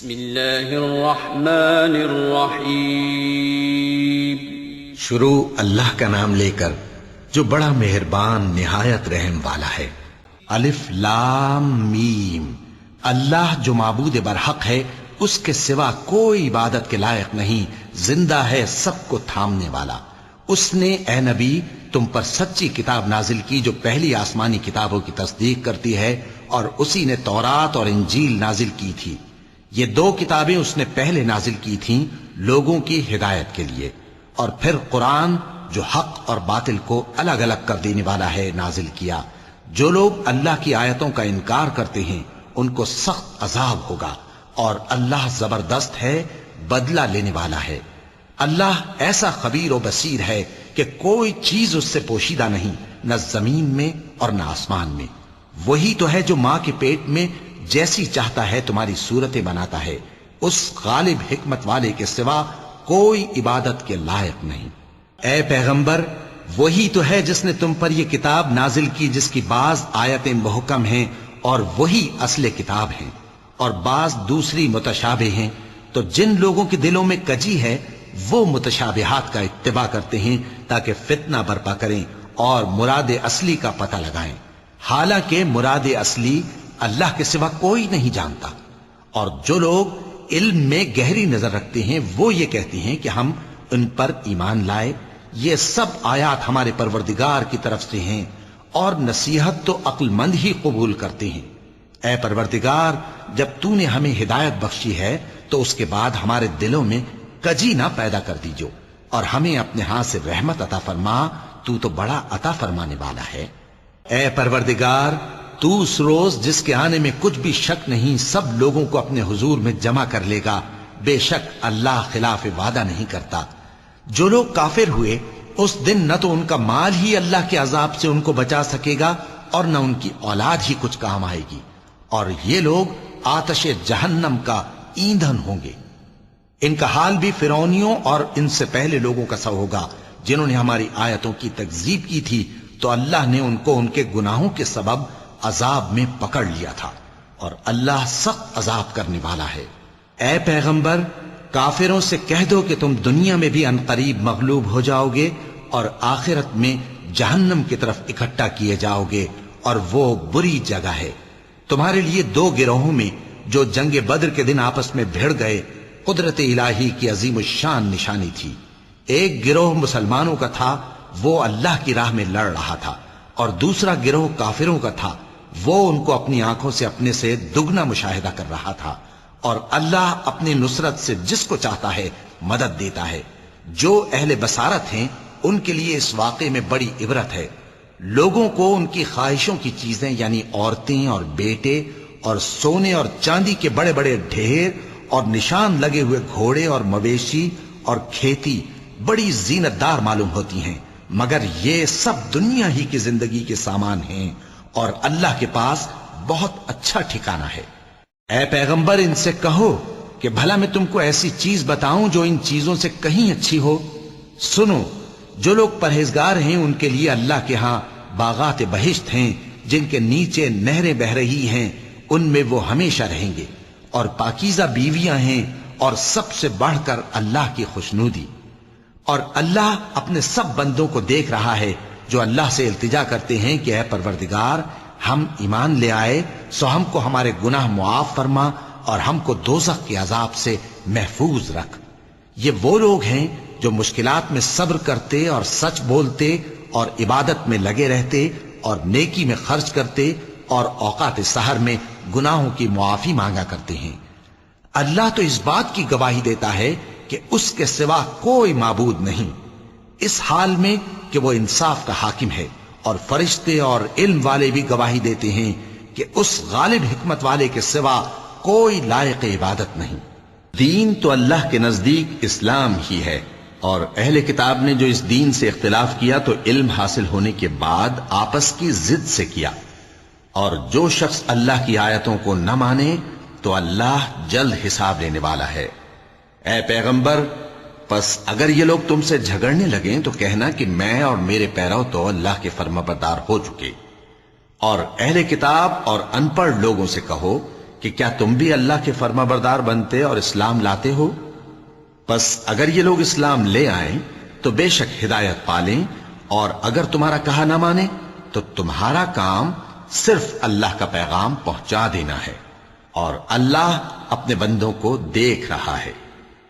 بسم اللہ الرحمن الرحیم۔ شروع اللہ کا نام لے کر جو بڑا مہربان نہایت رحم والا ہے۔ الف لام میم۔ اللہ جو معبود برحق ہے، اس کے سوا کوئی عبادت کے لائق نہیں، زندہ ہے، سب کو تھامنے والا۔ اس نے اے نبی تم پر سچی کتاب نازل کی جو پہلی آسمانی کتابوں کی تصدیق کرتی ہے، اور اسی نے تورات اور انجیل نازل کی تھی۔ یہ دو کتابیں اس نے پہلے نازل کی تھیں لوگوں کی ہدایت کے لیے، اور پھر قرآن جو حق اور باطل کو الگ الگ کر دینے والا ہے نازل کیا۔ جو لوگ اللہ کی آیتوں کا انکار کرتے ہیں ان کو سخت عذاب ہوگا، اور اللہ زبردست ہے، بدلہ لینے والا ہے۔ اللہ ایسا خبیر و بصیر ہے کہ کوئی چیز اس سے پوشیدہ نہیں، نہ زمین میں اور نہ آسمان میں۔ وہی تو ہے جو ماں کے پیٹ میں جیسی چاہتا ہے تمہاری صورتیں بناتا ہے، اس غالب حکمت والے کے سوا کوئی عبادت کے لائق نہیں۔ اے پیغمبر، وہی تو ہے جس نے تم پر یہ کتاب نازل کی جس کی بعض آیتیں محکم ہیں اور وہی اصل کتاب ہیں، اور بعض دوسری متشابہ ہیں۔ تو جن لوگوں کے دلوں میں کجی ہے وہ متشابہات کا اتباع کرتے ہیں تاکہ فتنہ برپا کریں اور مراد اصلی کا پتہ لگائیں، حالانکہ مراد اصلی اللہ کے سوا کوئی نہیں جانتا۔ اور جو لوگ علم میں گہری نظر رکھتے ہیں وہ یہ کہتے ہیں کہ ہم ان پر ایمان لائے۔ یہ سب آیات ہمارے پروردگار کی طرف سے ہیں، اور نصیحت تو عقل مند ہی قبول کرتے ہیں۔ اے پروردگار، جب تو نے ہمیں ہدایت بخشی ہے تو اس کے بعد ہمارے دلوں میں کجی نہ پیدا کر دیجو، اور ہمیں اپنے ہاتھ سے رحمت عطا فرما، تو بڑا عطا فرمانے والا ہے۔ اے پروردگار، تو اس روز جس کے آنے میں کچھ بھی شک نہیں سب لوگوں کو اپنے حضور میں جمع کر لے گا۔ بے شک اللہ خلاف وعدہ نہیں کرتا۔ جو لوگ کافر ہوئے اس دن نہ تو ان کا مال ہی اللہ کے عذاب سے ان کو بچا سکے گا اور نہ ان کی اولاد ہی کچھ کام آئے گی، اور یہ لوگ آتش جہنم کا ایندھن ہوں گے۔ ان کا حال بھی فرعونیوں اور ان سے پہلے لوگوں کا سا ہوگا جنہوں نے ہماری آیتوں کی تکذیب کی تھی، تو اللہ نے ان کو ان کے گناہوں کے سبب عذاب میں پکڑ لیا تھا، اور اللہ سخت عذاب کرنے والا ہے۔ اے پیغمبر، کافروں سے کہہ دو کہ تم دنیا میں بھی عنقریب مغلوب ہو جاؤ گے اور آخرت میں جہنم کی طرف اکٹھا کیے جاؤ گے، اور وہ بری جگہ ہے۔ تمہارے لیے دو گروہوں میں جو جنگ بدر کے دن آپس میں بھیڑ گئے قدرت الہی کی عظیم الشان نشانی تھی۔ ایک گروہ مسلمانوں کا تھا، وہ اللہ کی راہ میں لڑ رہا تھا، اور دوسرا گروہ کافروں کا تھا، وہ ان کو اپنی آنکھوں سے اپنے سے دگنا مشاہدہ کر رہا تھا۔ اور اللہ اپنی نصرت سے جس کو چاہتا ہے مدد دیتا ہے۔ جو اہل بصارت ہیں ان کے لیے اس واقعے میں بڑی عبرت ہے۔ لوگوں کو ان کی خواہشوں کی چیزیں یعنی عورتیں اور بیٹے اور سونے اور چاندی کے بڑے بڑے ڈھیر اور نشان لگے ہوئے گھوڑے اور مویشی اور کھیتی بڑی زینت دار معلوم ہوتی ہیں، مگر یہ سب دنیا ہی کی زندگی کے سامان ہیں، اور اللہ کے پاس بہت اچھا ٹھکانہ ہے۔ اے پیغمبر، ان سے کہو کہ بھلا میں تم کو ایسی چیز بتاؤں جو ان چیزوں سے کہیں اچھی ہو؟ سنو، جو لوگ پرہیزگار ہیں ان کے لیے اللہ کے ہاں باغات بہشت ہیں جن کے نیچے نہریں بہ رہی ہیں، ان میں وہ ہمیشہ رہیں گے، اور پاکیزہ بیویاں ہیں، اور سب سے بڑھ کر اللہ کی خوشنودی۔ اور اللہ اپنے سب بندوں کو دیکھ رہا ہے جو اللہ سے التجا کرتے ہیں کہ اے پروردگار، ہم ایمان لے آئے سو ہم کو ہمارے گناہ معاف فرما اور ہم کو دوزخ کے عذاب سے محفوظ رکھ۔ یہ وہ لوگ ہیں جو مشکلات میں صبر کرتے اور سچ بولتے اور عبادت میں لگے رہتے اور نیکی میں خرچ کرتے اور اوقات سحر میں گناہوں کی معافی مانگا کرتے ہیں۔ اللہ تو اس بات کی گواہی دیتا ہے کہ اس کے سوا کوئی معبود نہیں، اس حال میں کہ وہ انصاف کا حاکم ہے، اور فرشتے اور علم والے بھی گواہی دیتے ہیں کہ اس غالب حکمت والے کے سوا کوئی لائق عبادت نہیں۔ دین تو اللہ کے نزدیک اسلام ہی ہے، اور اہل کتاب نے جو اس دین سے اختلاف کیا تو علم حاصل ہونے کے بعد آپس کی ضد سے کیا، اور جو شخص اللہ کی آیتوں کو نہ مانے تو اللہ جلد حساب لینے والا ہے۔ اے پیغمبر، پس اگر یہ لوگ تم سے جھگڑنے لگیں تو کہنا کہ میں اور میرے پیرو تو اللہ کے فرمانبردار ہو چکے، اور اہل کتاب اور ان پڑھ لوگوں سے کہو کہ کیا تم بھی اللہ کے فرما بردار بنتے اور اسلام لاتے ہو؟ پس اگر یہ لوگ اسلام لے آئیں تو بے شک ہدایت پالیں، اور اگر تمہارا کہا نہ مانے تو تمہارا کام صرف اللہ کا پیغام پہنچا دینا ہے، اور اللہ اپنے بندوں کو دیکھ رہا ہے۔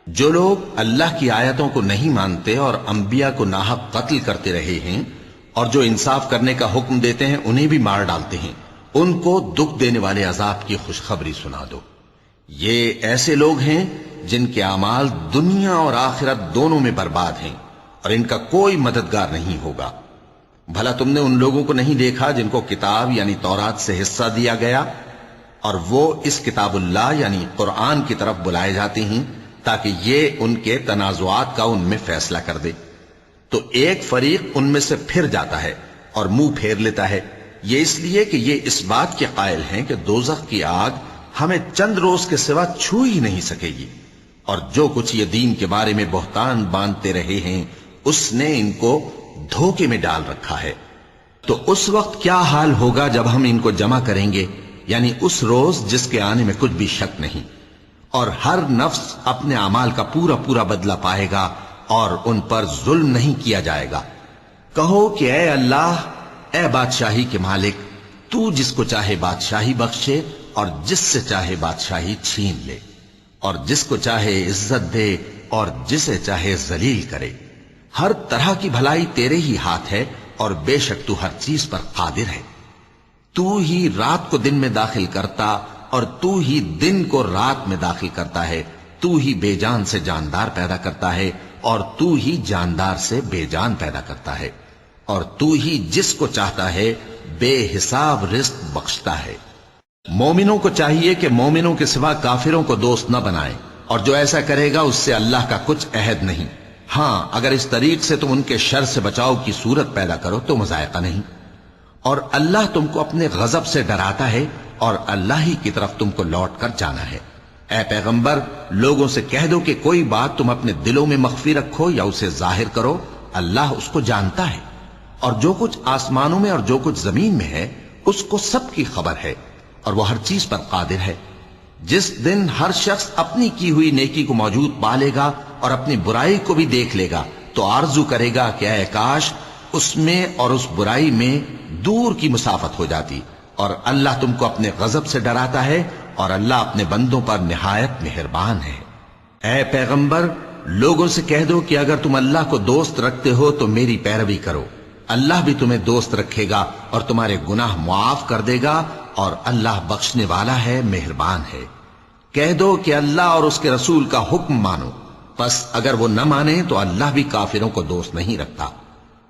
جو لوگ اللہ کی آیتوں کو نہیں مانتے اور انبیاء کو ناحق قتل کرتے رہے ہیں، اور جو انصاف کرنے کا حکم دیتے ہیں انہیں بھی مار ڈالتے ہیں، ان کو دکھ دینے والے عذاب کی خوشخبری سنا دو۔ یہ ایسے لوگ ہیں جن کے اعمال دنیا اور آخرت دونوں میں برباد ہیں، اور ان کا کوئی مددگار نہیں ہوگا۔ بھلا تم نے ان لوگوں کو نہیں دیکھا جن کو کتاب یعنی تورات سے حصہ دیا گیا، اور وہ اس کتاب اللہ یعنی قرآن کی طرف بلائے جاتے ہیں تاکہ یہ ان کے تنازعات کا ان میں فیصلہ کر دے، تو ایک فریق ان میں سے پھر جاتا ہے اور منہ پھیر لیتا ہے، یہ اس لیے کہ یہ اس بات کے قائل ہیں کہ دوزخ کی آگ ہمیں چند روز کے سوا چھو ہی نہیں سکے گی، اور جو کچھ یہ دین کے بارے میں بہتان باندھتے رہے ہیں اس نے ان کو دھوکے میں ڈال رکھا ہے۔ تو اس وقت کیا حال ہوگا جب ہم ان کو جمع کریں گے، یعنی اس روز جس کے آنے میں کچھ بھی شک نہیں، اور ہر نفس اپنے اعمال کا پورا پورا بدلہ پائے گا اور ان پر ظلم نہیں کیا جائے گا۔ کہو کہ اے اللہ، اے بادشاہی کے مالک، تو جس کو چاہے بادشاہی بخشے اور جس سے چاہے بادشاہی چھین لے، اور جس کو چاہے عزت دے اور جسے چاہے ذلیل کرے۔ ہر طرح کی بھلائی تیرے ہی ہاتھ ہے، اور بے شک تو ہر چیز پر قادر ہے۔ تو ہی رات کو دن میں داخل کرتا اور تو ہی دن کو رات میں داخل کرتا ہے، تو ہی بے جان سے جاندار پیدا کرتا ہے اور تو ہی جاندار سے بے جان پیدا کرتا ہے، اور تو ہی جس کو چاہتا ہے بے حساب رزق بخشتا ہے۔ مومنوں کو چاہیے کہ مومنوں کے سوا کافروں کو دوست نہ بنائیں، اور جو ایسا کرے گا اس سے اللہ کا کچھ عہد نہیں۔ ہاں، اگر اس طریق سے تم ان کے شر سے بچاؤ کی صورت پیدا کرو تو مذائقہ نہیں، اور اللہ تم کو اپنے غضب سے ڈراتا ہے، اور اللہ ہی کی طرف تم کو لوٹ کر جانا ہے۔ اے پیغمبر، لوگوں سے کہہ دو کہ کوئی بات تم اپنے دلوں میں مخفی رکھو یا اسے ظاہر کرو، اللہ اس کو جانتا ہے، اور جو کچھ آسمانوں میں اور جو کچھ زمین میں ہے اس کو سب کی خبر ہے، اور وہ ہر چیز پر قادر ہے۔ جس دن ہر شخص اپنی کی ہوئی نیکی کو موجود پا لے گا اور اپنی برائی کو بھی دیکھ لے گا تو آرزو کرے گا کہ اے کاش اس میں اور اس برائی میں دور کی مسافت ہو جاتی، اور اللہ تم کو اپنے غضب سے ڈراتا ہے، اور اللہ اپنے بندوں پر نہایت مہربان ہے۔ اے پیغمبر، لوگوں سے کہہ دو کہ اگر تم اللہ کو دوست رکھتے ہو تو میری پیروی کرو، اللہ بھی تمہیں دوست رکھے گا اور تمہارے گناہ معاف کر دے گا، اور اللہ بخشنے والا ہے، مہربان ہے۔ کہہ دو کہ اللہ اور اس کے رسول کا حکم مانو، پس اگر وہ نہ مانے تو اللہ بھی کافروں کو دوست نہیں رکھتا۔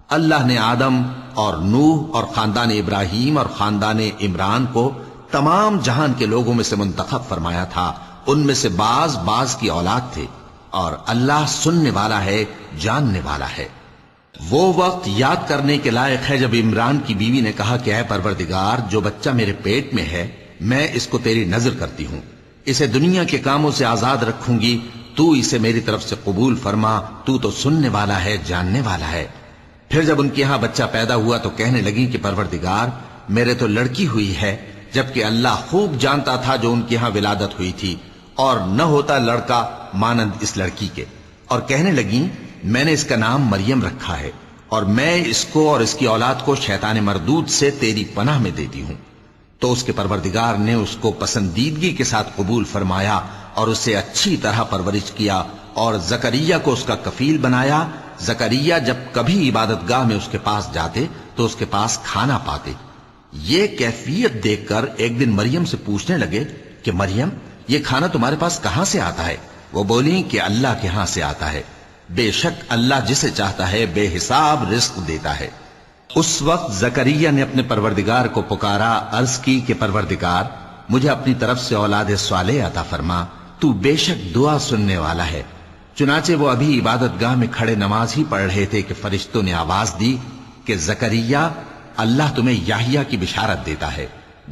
اللہ نے آدم اور نوح اور خاندان ابراہیم اور خاندان عمران کو تمام جہان کے لوگوں میں سے منتخب فرمایا تھا، ان میں سے بعض بعض کی اولاد تھے، اور اللہ سننے والا ہے، جاننے والا ہے۔ وہ وقت یاد کرنے کے لائق ہے جب عمران کی بیوی نے کہا کہ اے پروردگار، جو بچہ میرے پیٹ میں ہے میں اس کو تیری نذر کرتی ہوں، اسے دنیا کے کاموں سے آزاد رکھوں گی، تو اسے میری طرف سے قبول فرما، تو سننے والا ہے، جاننے والا ہے۔ پھر جب ان کے ہاں بچہ پیدا ہوا تو کہنے لگی کہ پروردگار، میرے تو لڑکی ہوئی ہے، جبکہ اللہ خوب جانتا تھا جو ان کے ہاں ولادت ہوئی تھی، اور نہ ہوتا لڑکا مانند اس لڑکی کے۔ اور کہنے لگیں میں نے اس کا نام مریم رکھا ہے، اور میں اس کو اور اس کی اولاد کو شیطان مردود سے تیری پناہ میں دیتی ہوں۔ تو اس کے پروردگار نے اس کو پسندیدگی کے ساتھ قبول فرمایا اور اسے اچھی طرح پرورش کیا، اور زکریا کو اس کا کفیل بنایا۔ زکریا جب کبھی عبادت گاہ میں اس کے پاس جاتے تو اس کے پاس کھانا پاتے۔ یہ کیفیت دیکھ کر ایک دن مریم سے پوچھنے لگے کہ مریم، یہ کھانا تمہارے پاس کہاں سے آتا ہے؟ وہ بولی کہ اللہ کے ہاں سے آتا ہے، بے شک اللہ جسے چاہتا ہے بے حساب رزق دیتا ہے۔ اس وقت زکریا نے اپنے پروردگار کو پکارا، عرض کی کہ پروردگار، مجھے اپنی طرف سے اولاد صالح عطا فرما، تو بے شک دعا سننے والا ہے۔ چنانچہ وہ ابھی عبادت گاہ میں کھڑے نماز ہی پڑھ رہے تھے کہ فرشتوں نے آواز دی کہ زکریا، اللہ تمہیں یحییٰ کی بشارت دیتا ہے،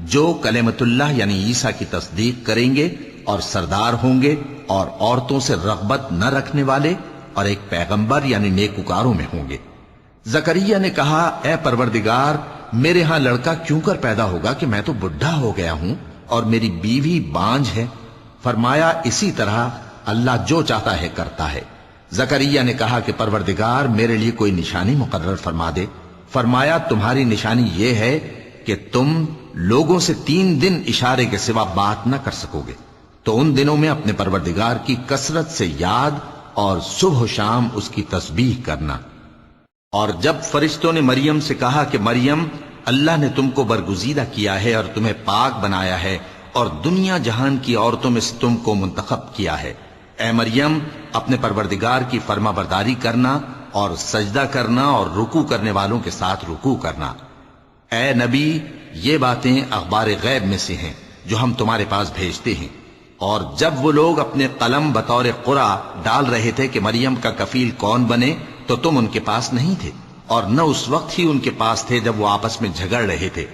جو کلمۃ اللہ یعنی عیسیٰ کی تصدیق کریں گے اور سردار ہوں گے اور عورتوں سے رغبت نہ رکھنے والے، اور ایک پیغمبر یعنی نیکوکاروں میں ہوں گے۔ زکریا نے کہا، اے پروردگار، میرے ہاں لڑکا کیوں کر پیدا ہوگا کہ میں تو بڈھا ہو گیا ہوں اور میری بیوی بانجھ ہے؟ فرمایا اسی طرح اللہ جو چاہتا ہے کرتا ہے۔ زکریا نے کہا کہ پروردگار میرے لیے کوئی نشانی مقرر فرما دے۔ فرمایا تمہاری نشانی یہ ہے کہ تم لوگوں سے 3 دن اشارے کے سوا بات نہ کر سکو گے، تو ان دنوں میں اپنے پروردگار کی کثرت سے یاد اور صبح و شام اس کی تسبیح کرنا۔ اور جب فرشتوں نے مریم سے کہا کہ مریم، اللہ نے تم کو برگزیدہ کیا ہے اور تمہیں پاک بنایا ہے اور دنیا جہان کی عورتوں میں سے تم کو منتخب کیا ہے، اے مریم اپنے پروردگار کی فرما برداری کرنا اور سجدہ کرنا اور رکوع کرنے والوں کے ساتھ رکوع کرنا۔ اے نبی، یہ باتیں اخبار غیب میں سے ہیں جو ہم تمہارے پاس بھیجتے ہیں۔ اور جب وہ لوگ اپنے قلم بطور قرعہ ڈال رہے تھے کہ مریم کا کفیل کون بنے، تو تم ان کے پاس نہیں تھے، اور نہ اس وقت ہی ان کے پاس تھے جب وہ آپس میں جھگڑ رہے تھے۔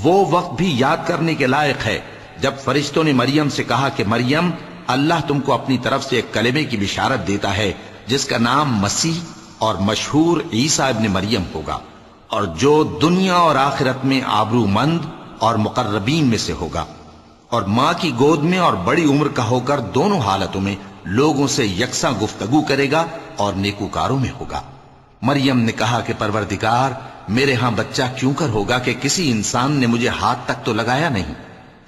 وہ وقت بھی یاد کرنے کے لائق ہے جب فرشتوں نے مریم سے کہا کہ مریم، اللہ تم کو اپنی طرف سے ایک کلمے کی بشارت دیتا ہے جس کا نام مسیح اور مشہور عیسیٰ ابن مریم ہوگا، اور جو دنیا اور آخرت میں آبرو مند اور مقربین میں سے ہوگا، اور ماں کی گود میں اور بڑی عمر کا ہو کر دونوں حالتوں میں لوگوں سے یکساں گفتگو کرے گا اور نیکوکاروں میں ہوگا۔ مریم نے کہا کہ پروردگار، میرے ہاں بچہ کیوں کر ہوگا کہ کسی انسان نے مجھے ہاتھ تک تو لگایا نہیں۔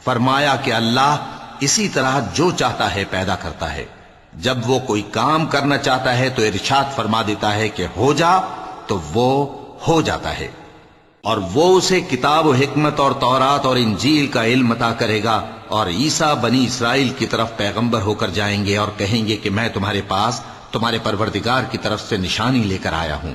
فرمایا کہ اللہ اسی طرح جو چاہتا ہے پیدا کرتا ہے، جب وہ کوئی کام کرنا چاہتا ہے تو ارشاد فرما دیتا ہے کہ ہو جا، تو وہ ہو جاتا ہے۔ اور وہ اسے کتاب و حکمت اور تورات اور انجیل کا علم عطا کرے گا، اور عیسیٰ بنی اسرائیل کی طرف پیغمبر ہو کر جائیں گے اور کہیں گے کہ میں تمہارے پاس تمہارے پروردگار کی طرف سے نشانی لے کر آیا ہوں،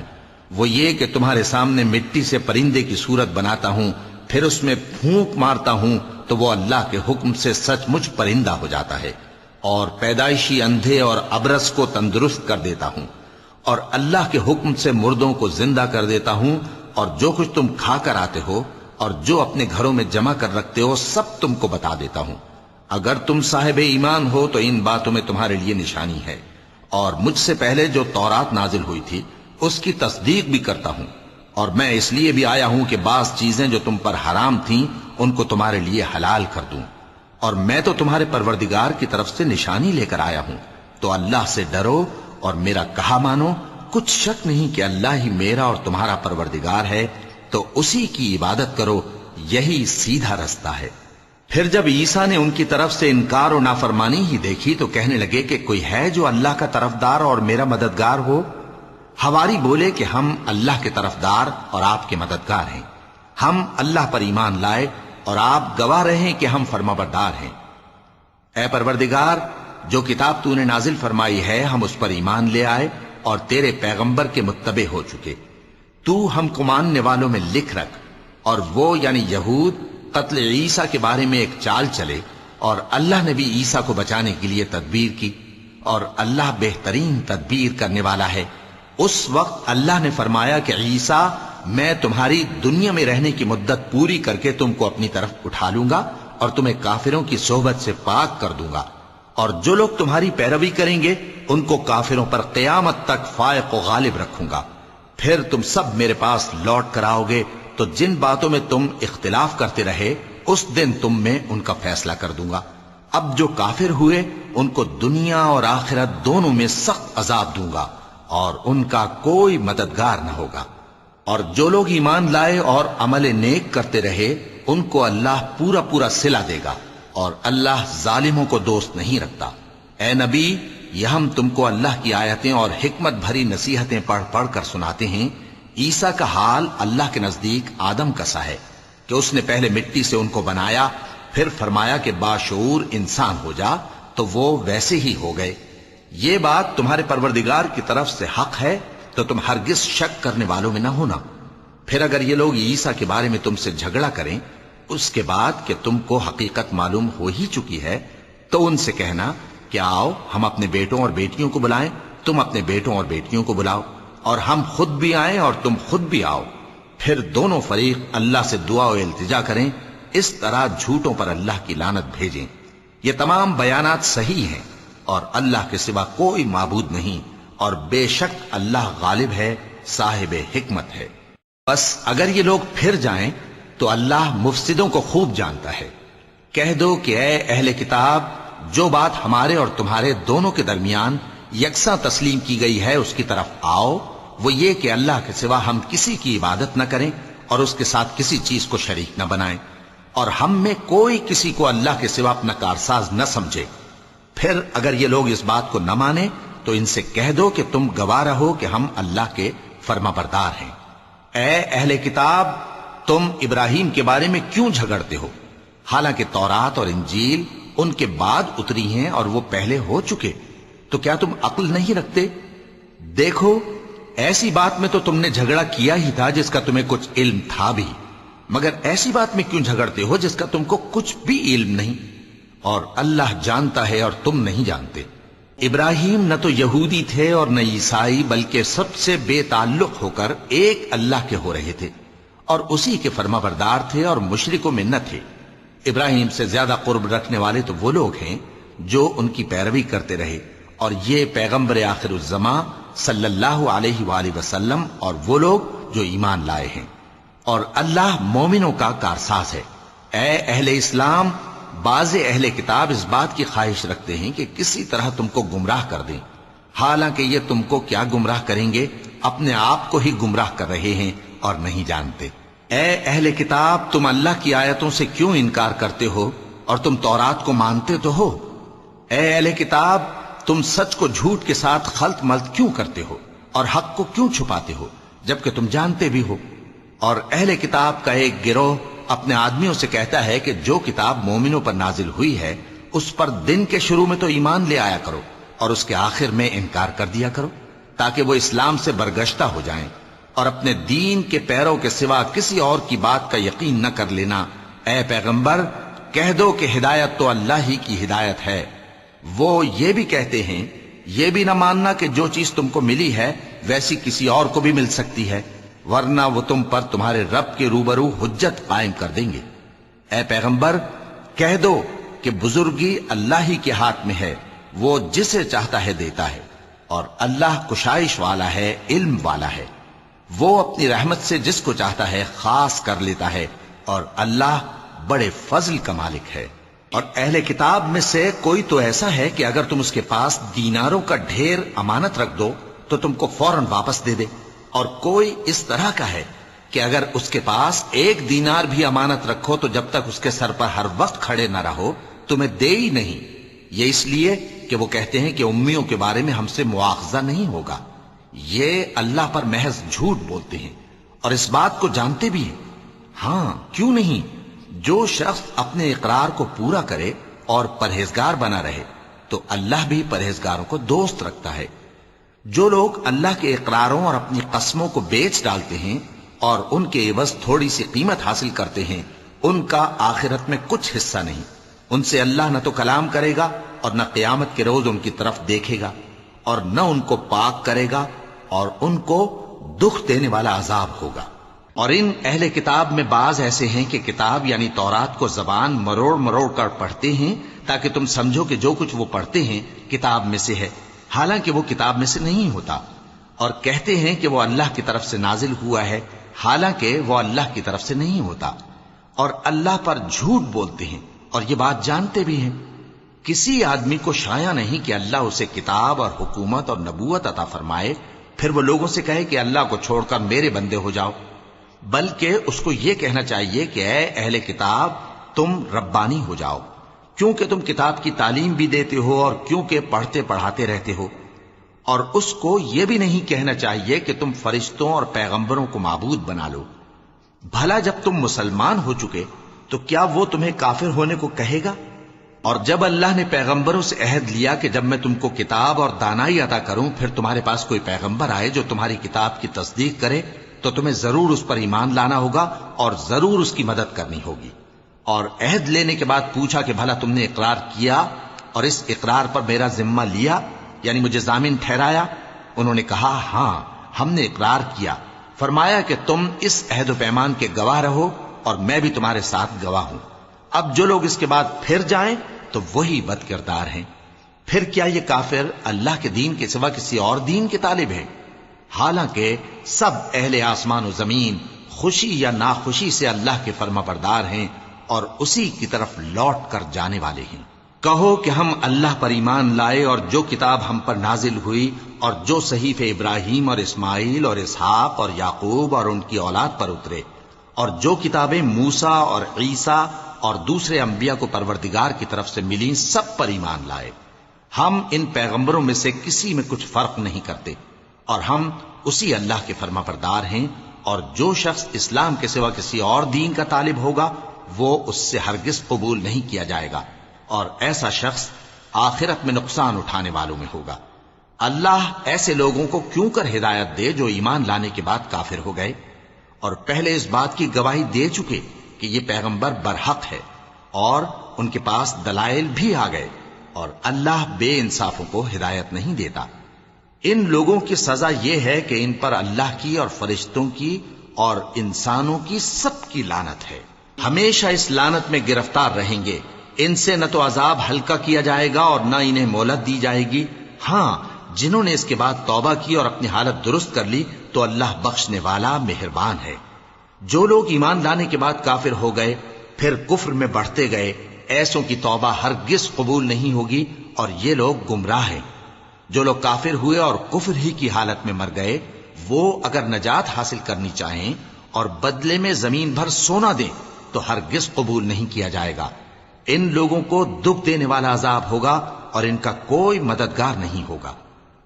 وہ یہ کہ تمہارے سامنے مٹی سے پرندے کی صورت بناتا ہوں، پھر اس میں پھونک مارتا ہوں تو وہ اللہ کے حکم سے سچ مچ پرندہ ہو جاتا ہے، اور پیدائشی اندھے اور ابرص کو تندرست کر دیتا ہوں، اور اللہ کے حکم سے مردوں کو زندہ کر دیتا ہوں، اور جو کچھ تم کھا کر آتے ہو اور جو اپنے گھروں میں جمع کر رکھتے ہو سب تم کو بتا دیتا ہوں۔ اگر تم صاحب ایمان ہو تو ان باتوں میں تمہارے لیے نشانی ہے، اور مجھ سے پہلے جو تورات نازل ہوئی تھی اس کی تصدیق بھی کرتا ہوں، اور میں اس لیے بھی آیا ہوں کہ بعض چیزیں جو تم پر حرام تھیں ان کو تمہارے لیے حلال کر دوں، اور میں تو تمہارے پروردگار کی طرف سے نشانی لے کر آیا ہوں، تو اللہ سے ڈرو اور میرا کہا مانو۔ کچھ شک نہیں کہ اللہ ہی میرا اور تمہارا پروردگار ہے، تو اسی کی عبادت کرو، یہی سیدھا رستہ ہے۔ پھر جب عیسیٰ نے ان کی طرف سے انکار و نافرمانی ہی دیکھی تو کہنے لگے کہ کوئی ہے جو اللہ کا طرفدار اور میرا مددگار ہو؟ حواری بولے کہ ہم اللہ کے طرفدار اور آپ کے مددگار ہیں، ہم اللہ پر ایمان لائے اور آپ گواہ رہیں کہ ہم فرما بردار ہیں۔ اے پروردگار، جو کتاب تو نے نازل فرمائی ہے ہم اس پر ایمان لے آئے اور تیرے پیغمبر کے متبع ہو چکے، تو ہم کو ماننے والوں میں لکھ رکھ۔ اور وہ یعنی یہود قتل عیسیٰ کے بارے میں ایک چال چلے، اور اللہ نے بھی عیسیٰ کو بچانے کے لیے تدبیر کی، اور اللہ بہترین تدبیر کرنے والا ہے۔ اس وقت اللہ نے فرمایا کہ عیسیٰ، میں تمہاری دنیا میں رہنے کی مدت پوری کر کے تم کو اپنی طرف اٹھا لوں گا اور تمہیں کافروں کی صحبت سے پاک کر دوں گا، اور جو لوگ تمہاری پیروی کریں گے ان کو کافروں پر قیامت تک فائق و غالب رکھوں گا۔ پھر تم سب میرے پاس لوٹ کر آؤ گے تو جن باتوں میں تم اختلاف کرتے رہے اس دن تم میں ان کا فیصلہ کر دوں گا۔ اب جو کافر ہوئے ان کو دنیا اور آخرت دونوں میں سخت عذاب دوں گا، اور ان کا کوئی مددگار نہ ہوگا۔ اور جو لوگ ایمان لائے اور عمل نیک کرتے رہے ان کو اللہ پورا پورا صلہ دے گا، اور اللہ ظالموں کو دوست نہیں رکھتا۔ اے نبی، یہ ہم تم کو اللہ کی آیتیں اور حکمت بھری نصیحتیں پڑھ پڑھ کر سناتے ہیں۔ عیسیٰ کا حال اللہ کے نزدیک آدم کا سا ہے کہ اس نے پہلے مٹی سے ان کو بنایا، پھر فرمایا کہ باشعور انسان ہو جا، تو وہ ویسے ہی ہو گئے۔ یہ بات تمہارے پروردگار کی طرف سے حق ہے، تو تم ہرگز شک کرنے والوں میں نہ ہونا۔ پھر اگر یہ لوگ عیسیٰ کے بارے میں تم سے جھگڑا کریں اس کے بعد کہ تم کو حقیقت معلوم ہو ہی چکی ہے، تو ان سے کہنا کہ آؤ ہم اپنے بیٹوں اور بیٹیوں کو بلائیں، تم اپنے بیٹوں اور بیٹیوں کو بلاؤ، اور ہم خود بھی آئیں اور تم خود بھی آؤ، پھر دونوں فریق اللہ سے دعا و التجا کریں، اس طرح جھوٹوں پر اللہ کی لعنت بھیجیں۔ یہ تمام بیانات صحیح ہیں، اور اللہ کے سوا کوئی معبود نہیں، اور بے شک اللہ غالب ہے، صاحب حکمت ہے۔ بس اگر یہ لوگ پھر جائیں تو اللہ مفسدوں کو خوب جانتا ہے۔ کہہ دو کہ اے اہل کتاب، جو بات ہمارے اور تمہارے دونوں کے درمیان یکساں تسلیم کی گئی ہے اس کی طرف آؤ، وہ یہ کہ اللہ کے سوا ہم کسی کی عبادت نہ کریں اور اس کے ساتھ کسی چیز کو شریک نہ بنائیں، اور ہم میں کوئی کسی کو اللہ کے سوا اپنا کارساز نہ سمجھے۔ پھر اگر یہ لوگ اس بات کو نہ مانیں تو ان سے کہہ دو کہ تم گواہ رہو کہ ہم اللہ کے فرما بردار ہیں۔ اے اہل کتاب، تم ابراہیم کے بارے میں کیوں جھگڑتے ہو، حالانکہ تورات اور انجیل ان کے بعد اتری ہیں اور وہ پہلے ہو چکے؟ تو کیا تم عقل نہیں رکھتے؟ دیکھو، ایسی بات میں تو تم نے جھگڑا کیا ہی تھا جس کا تمہیں کچھ علم تھا بھی، مگر ایسی بات میں کیوں جھگڑتے ہو جس کا تم کو کچھ بھی علم نہیں؟ اور اللہ جانتا ہے اور تم نہیں جانتے۔ ابراہیم نہ تو یہودی تھے اور نہ عیسائی، بلکہ سب سے بے تعلق ہو کر ایک اللہ کے ہو رہے تھے اور اسی کے فرما بردار تھے اور مشرکوں میں نہ تھے۔ ابراہیم سے زیادہ قرب رکھنے والے تو وہ لوگ ہیں جو ان کی پیروی کرتے رہے، اور یہ پیغمبر آخر الزماں صلی اللہ علیہ وآلہ وسلم اور وہ لوگ جو ایمان لائے ہیں، اور اللہ مومنوں کا کارساز ہے۔ اے اہل اسلام، بعض اہل کتاب اس بات کی خواہش رکھتے ہیں کہ کسی طرح تم کو گمراہ کر دیں، حالانکہ یہ تم کو کیا گمراہ کریں گے، اپنے آپ کو ہی گمراہ کر رہے ہیں اور نہیں جانتے۔ اے اہل کتاب، تم اللہ کی آیتوں سے کیوں انکار کرتے ہو اور تم تورات کو مانتے تو ہو؟ اے اہل کتاب، تم سچ کو جھوٹ کے ساتھ خلط ملط کیوں کرتے ہو اور حق کو کیوں چھپاتے ہو جبکہ تم جانتے بھی ہو؟ اور اہل کتاب کا ایک گروہ اپنے آدمیوں سے کہتا ہے کہ جو کتاب مومنوں پر نازل ہوئی ہے اس پر دن کے شروع میں تو ایمان لے آیا کرو اور اس کے آخر میں انکار کر دیا کرو، تاکہ وہ اسلام سے برگشتہ ہو جائیں، اور اپنے دین کے پیروں کے سوا کسی اور کی بات کا یقین نہ کر لینا۔ اے پیغمبر، کہہ دو کہ ہدایت تو اللہ ہی کی ہدایت ہے۔ وہ یہ بھی کہتے ہیں، یہ بھی نہ ماننا کہ جو چیز تم کو ملی ہے ویسی کسی اور کو بھی مل سکتی ہے، ورنہ وہ تم پر تمہارے رب کے روبرو حجت قائم کر دیں گے۔ اے پیغمبر، کہہ دو کہ بزرگی اللہ ہی کے ہاتھ میں ہے، وہ جسے چاہتا ہے دیتا ہے، اور اللہ کشائش والا ہے، علم والا ہے۔ وہ اپنی رحمت سے جس کو چاہتا ہے خاص کر لیتا ہے، اور اللہ بڑے فضل کا مالک ہے۔ اور اہل کتاب میں سے کوئی تو ایسا ہے کہ اگر تم اس کے پاس دیناروں کا ڈھیر امانت رکھ دو تو تم کو فوراً واپس دے دے، اور کوئی اس طرح کا ہے کہ اگر اس کے پاس 1 دینار بھی امانت رکھو تو جب تک اس کے سر پر ہر وقت کھڑے نہ رہو تمہیں دے ہی نہیں۔ یہ اس لیے کہ وہ کہتے ہیں کہ امیوں کے بارے میں ہم سے مواخذہ نہیں ہوگا۔ یہ اللہ پر محض جھوٹ بولتے ہیں اور اس بات کو جانتے بھی ہیں۔ ہاں، کیوں نہیں، جو شخص اپنے اقرار کو پورا کرے اور پرہیزگار بنا رہے تو اللہ بھی پرہیزگاروں کو دوست رکھتا ہے۔ جو لوگ اللہ کے اقراروں اور اپنی قسموں کو بیچ ڈالتے ہیں اور ان کے عوض تھوڑی سی قیمت حاصل کرتے ہیں، ان کا آخرت میں کچھ حصہ نہیں۔ ان سے اللہ نہ تو کلام کرے گا اور نہ قیامت کے روز ان کی طرف دیکھے گا، اور نہ ان کو پاک کرے گا، اور ان کو دکھ دینے والا عذاب ہوگا۔ اور ان اہل کتاب میں بعض ایسے ہیں کہ کتاب یعنی تورات کو زبان مروڑ مروڑ کر پڑھتے ہیں تاکہ تم سمجھو کہ جو کچھ وہ پڑھتے ہیں کتاب میں سے ہے، حالانکہ وہ کتاب میں سے نہیں ہوتا، اور کہتے ہیں کہ وہ اللہ کی طرف سے نازل ہوا ہے، حالانکہ وہ اللہ کی طرف سے نہیں ہوتا، اور اللہ پر جھوٹ بولتے ہیں اور یہ بات جانتے بھی ہیں۔ کسی آدمی کو شایع نہیں کہ اللہ اسے کتاب اور حکومت اور نبوت عطا فرمائے پھر وہ لوگوں سے کہے کہ اللہ کو چھوڑ کر میرے بندے ہو جاؤ، بلکہ اس کو یہ کہنا چاہیے کہ اے اہل کتاب، تم ربانی ہو جاؤ، کیونکہ تم کتاب کی تعلیم بھی دیتے ہو اور کیونکہ پڑھتے پڑھاتے رہتے ہو۔ اور اس کو یہ بھی نہیں کہنا چاہیے کہ تم فرشتوں اور پیغمبروں کو معبود بنا لو۔ بھلا جب تم مسلمان ہو چکے تو کیا وہ تمہیں کافر ہونے کو کہے گا؟ اور جب اللہ نے پیغمبروں سے عہد لیا کہ جب میں تم کو کتاب اور دانائی عطا کروں پھر تمہارے پاس کوئی پیغمبر آئے جو تمہاری کتاب کی تصدیق کرے تو تمہیں ضرور اس پر ایمان لانا ہوگا اور ضرور اس کی مدد کرنی ہوگی۔ اور عہد لینے کے بعد پوچھا کہ بھلا تم نے اقرار کیا اور اس اقرار پر میرا ذمہ لیا، یعنی مجھے ضامن ٹھہرایا؟ انہوں نے کہا ہاں، ہم نے اقرار کیا۔ فرمایا کہ تم اس عہد و پیمان کے گواہ رہو اور میں بھی تمہارے ساتھ گواہ ہوں۔ اب جو لوگ اس کے بعد پھر جائیں تو وہی بد کردار ہیں۔ پھر کیا یہ کافر اللہ کے دین کے سوا کسی اور دین کے طالب ہیں؟ حالانکہ سب اہل آسمان و زمین خوشی یا ناخوشی سے اللہ کے فرما بردار ہیں اور اسی کی طرف لوٹ کر جانے والے ہیں۔ کہو کہ ہم اللہ پر ایمان لائے اور جو کتاب ہم پر نازل ہوئی اور جو صحیفے ابراہیم اور اسماعیل اور اسحاق اور یعقوب اور ان کی اولاد پر اترے، اور جو کتابیں موسیٰ اور عیسیٰ اور دوسرے انبیاء کو پروردگار کی طرف سے ملیں، سب پر ایمان لائے۔ ہم ان پیغمبروں میں سے کسی میں کچھ فرق نہیں کرتے، اور ہم اسی اللہ کے فرما بردار ہیں، اور جو شخص اسلام کے سوا کسی اور دین کا طالب ہوگا وہ اس سے ہرگز قبول نہیں کیا جائے گا، اور ایسا شخص آخرت میں نقصان اٹھانے والوں میں ہوگا۔ اللہ ایسے لوگوں کو کیوں کر ہدایت دے جو ایمان لانے کے بعد کافر ہو گئے اور پہلے اس بات کی گواہی دے چکے کہ یہ پیغمبر برحق ہے اور ان کے پاس دلائل بھی آ گئے، اور اللہ بے انصافوں کو ہدایت نہیں دیتا۔ ان لوگوں کی سزا یہ ہے کہ ان پر اللہ کی اور فرشتوں کی اور انسانوں کی سب کی لعنت ہے، ہمیشہ اس لعنت میں گرفتار رہیں گے۔ ان سے نہ تو عذاب ہلکا کیا جائے گا اور نہ انہیں مہلت دی جائے گی۔ ہاں، جنہوں نے اس کے بعد توبہ کی اور اپنی حالت درست کر لی تو اللہ بخشنے والا مہربان ہے۔ جو لوگ ایمان لانے کے بعد کافر ہو گئے پھر کفر میں بڑھتے گئے، ایسوں کی توبہ ہرگز قبول نہیں ہوگی، اور یہ لوگ گمراہ ہیں۔ جو لوگ کافر ہوئے اور کفر ہی کی حالت میں مر گئے، وہ اگر نجات حاصل کرنی چاہیں اور بدلے میں زمین بھر سونا دیں تو ہرگز قبول نہیں کیا جائے گا۔ ان لوگوں کو دکھ دینے والا عذاب ہوگا اور ان کا کوئی مددگار نہیں ہوگا۔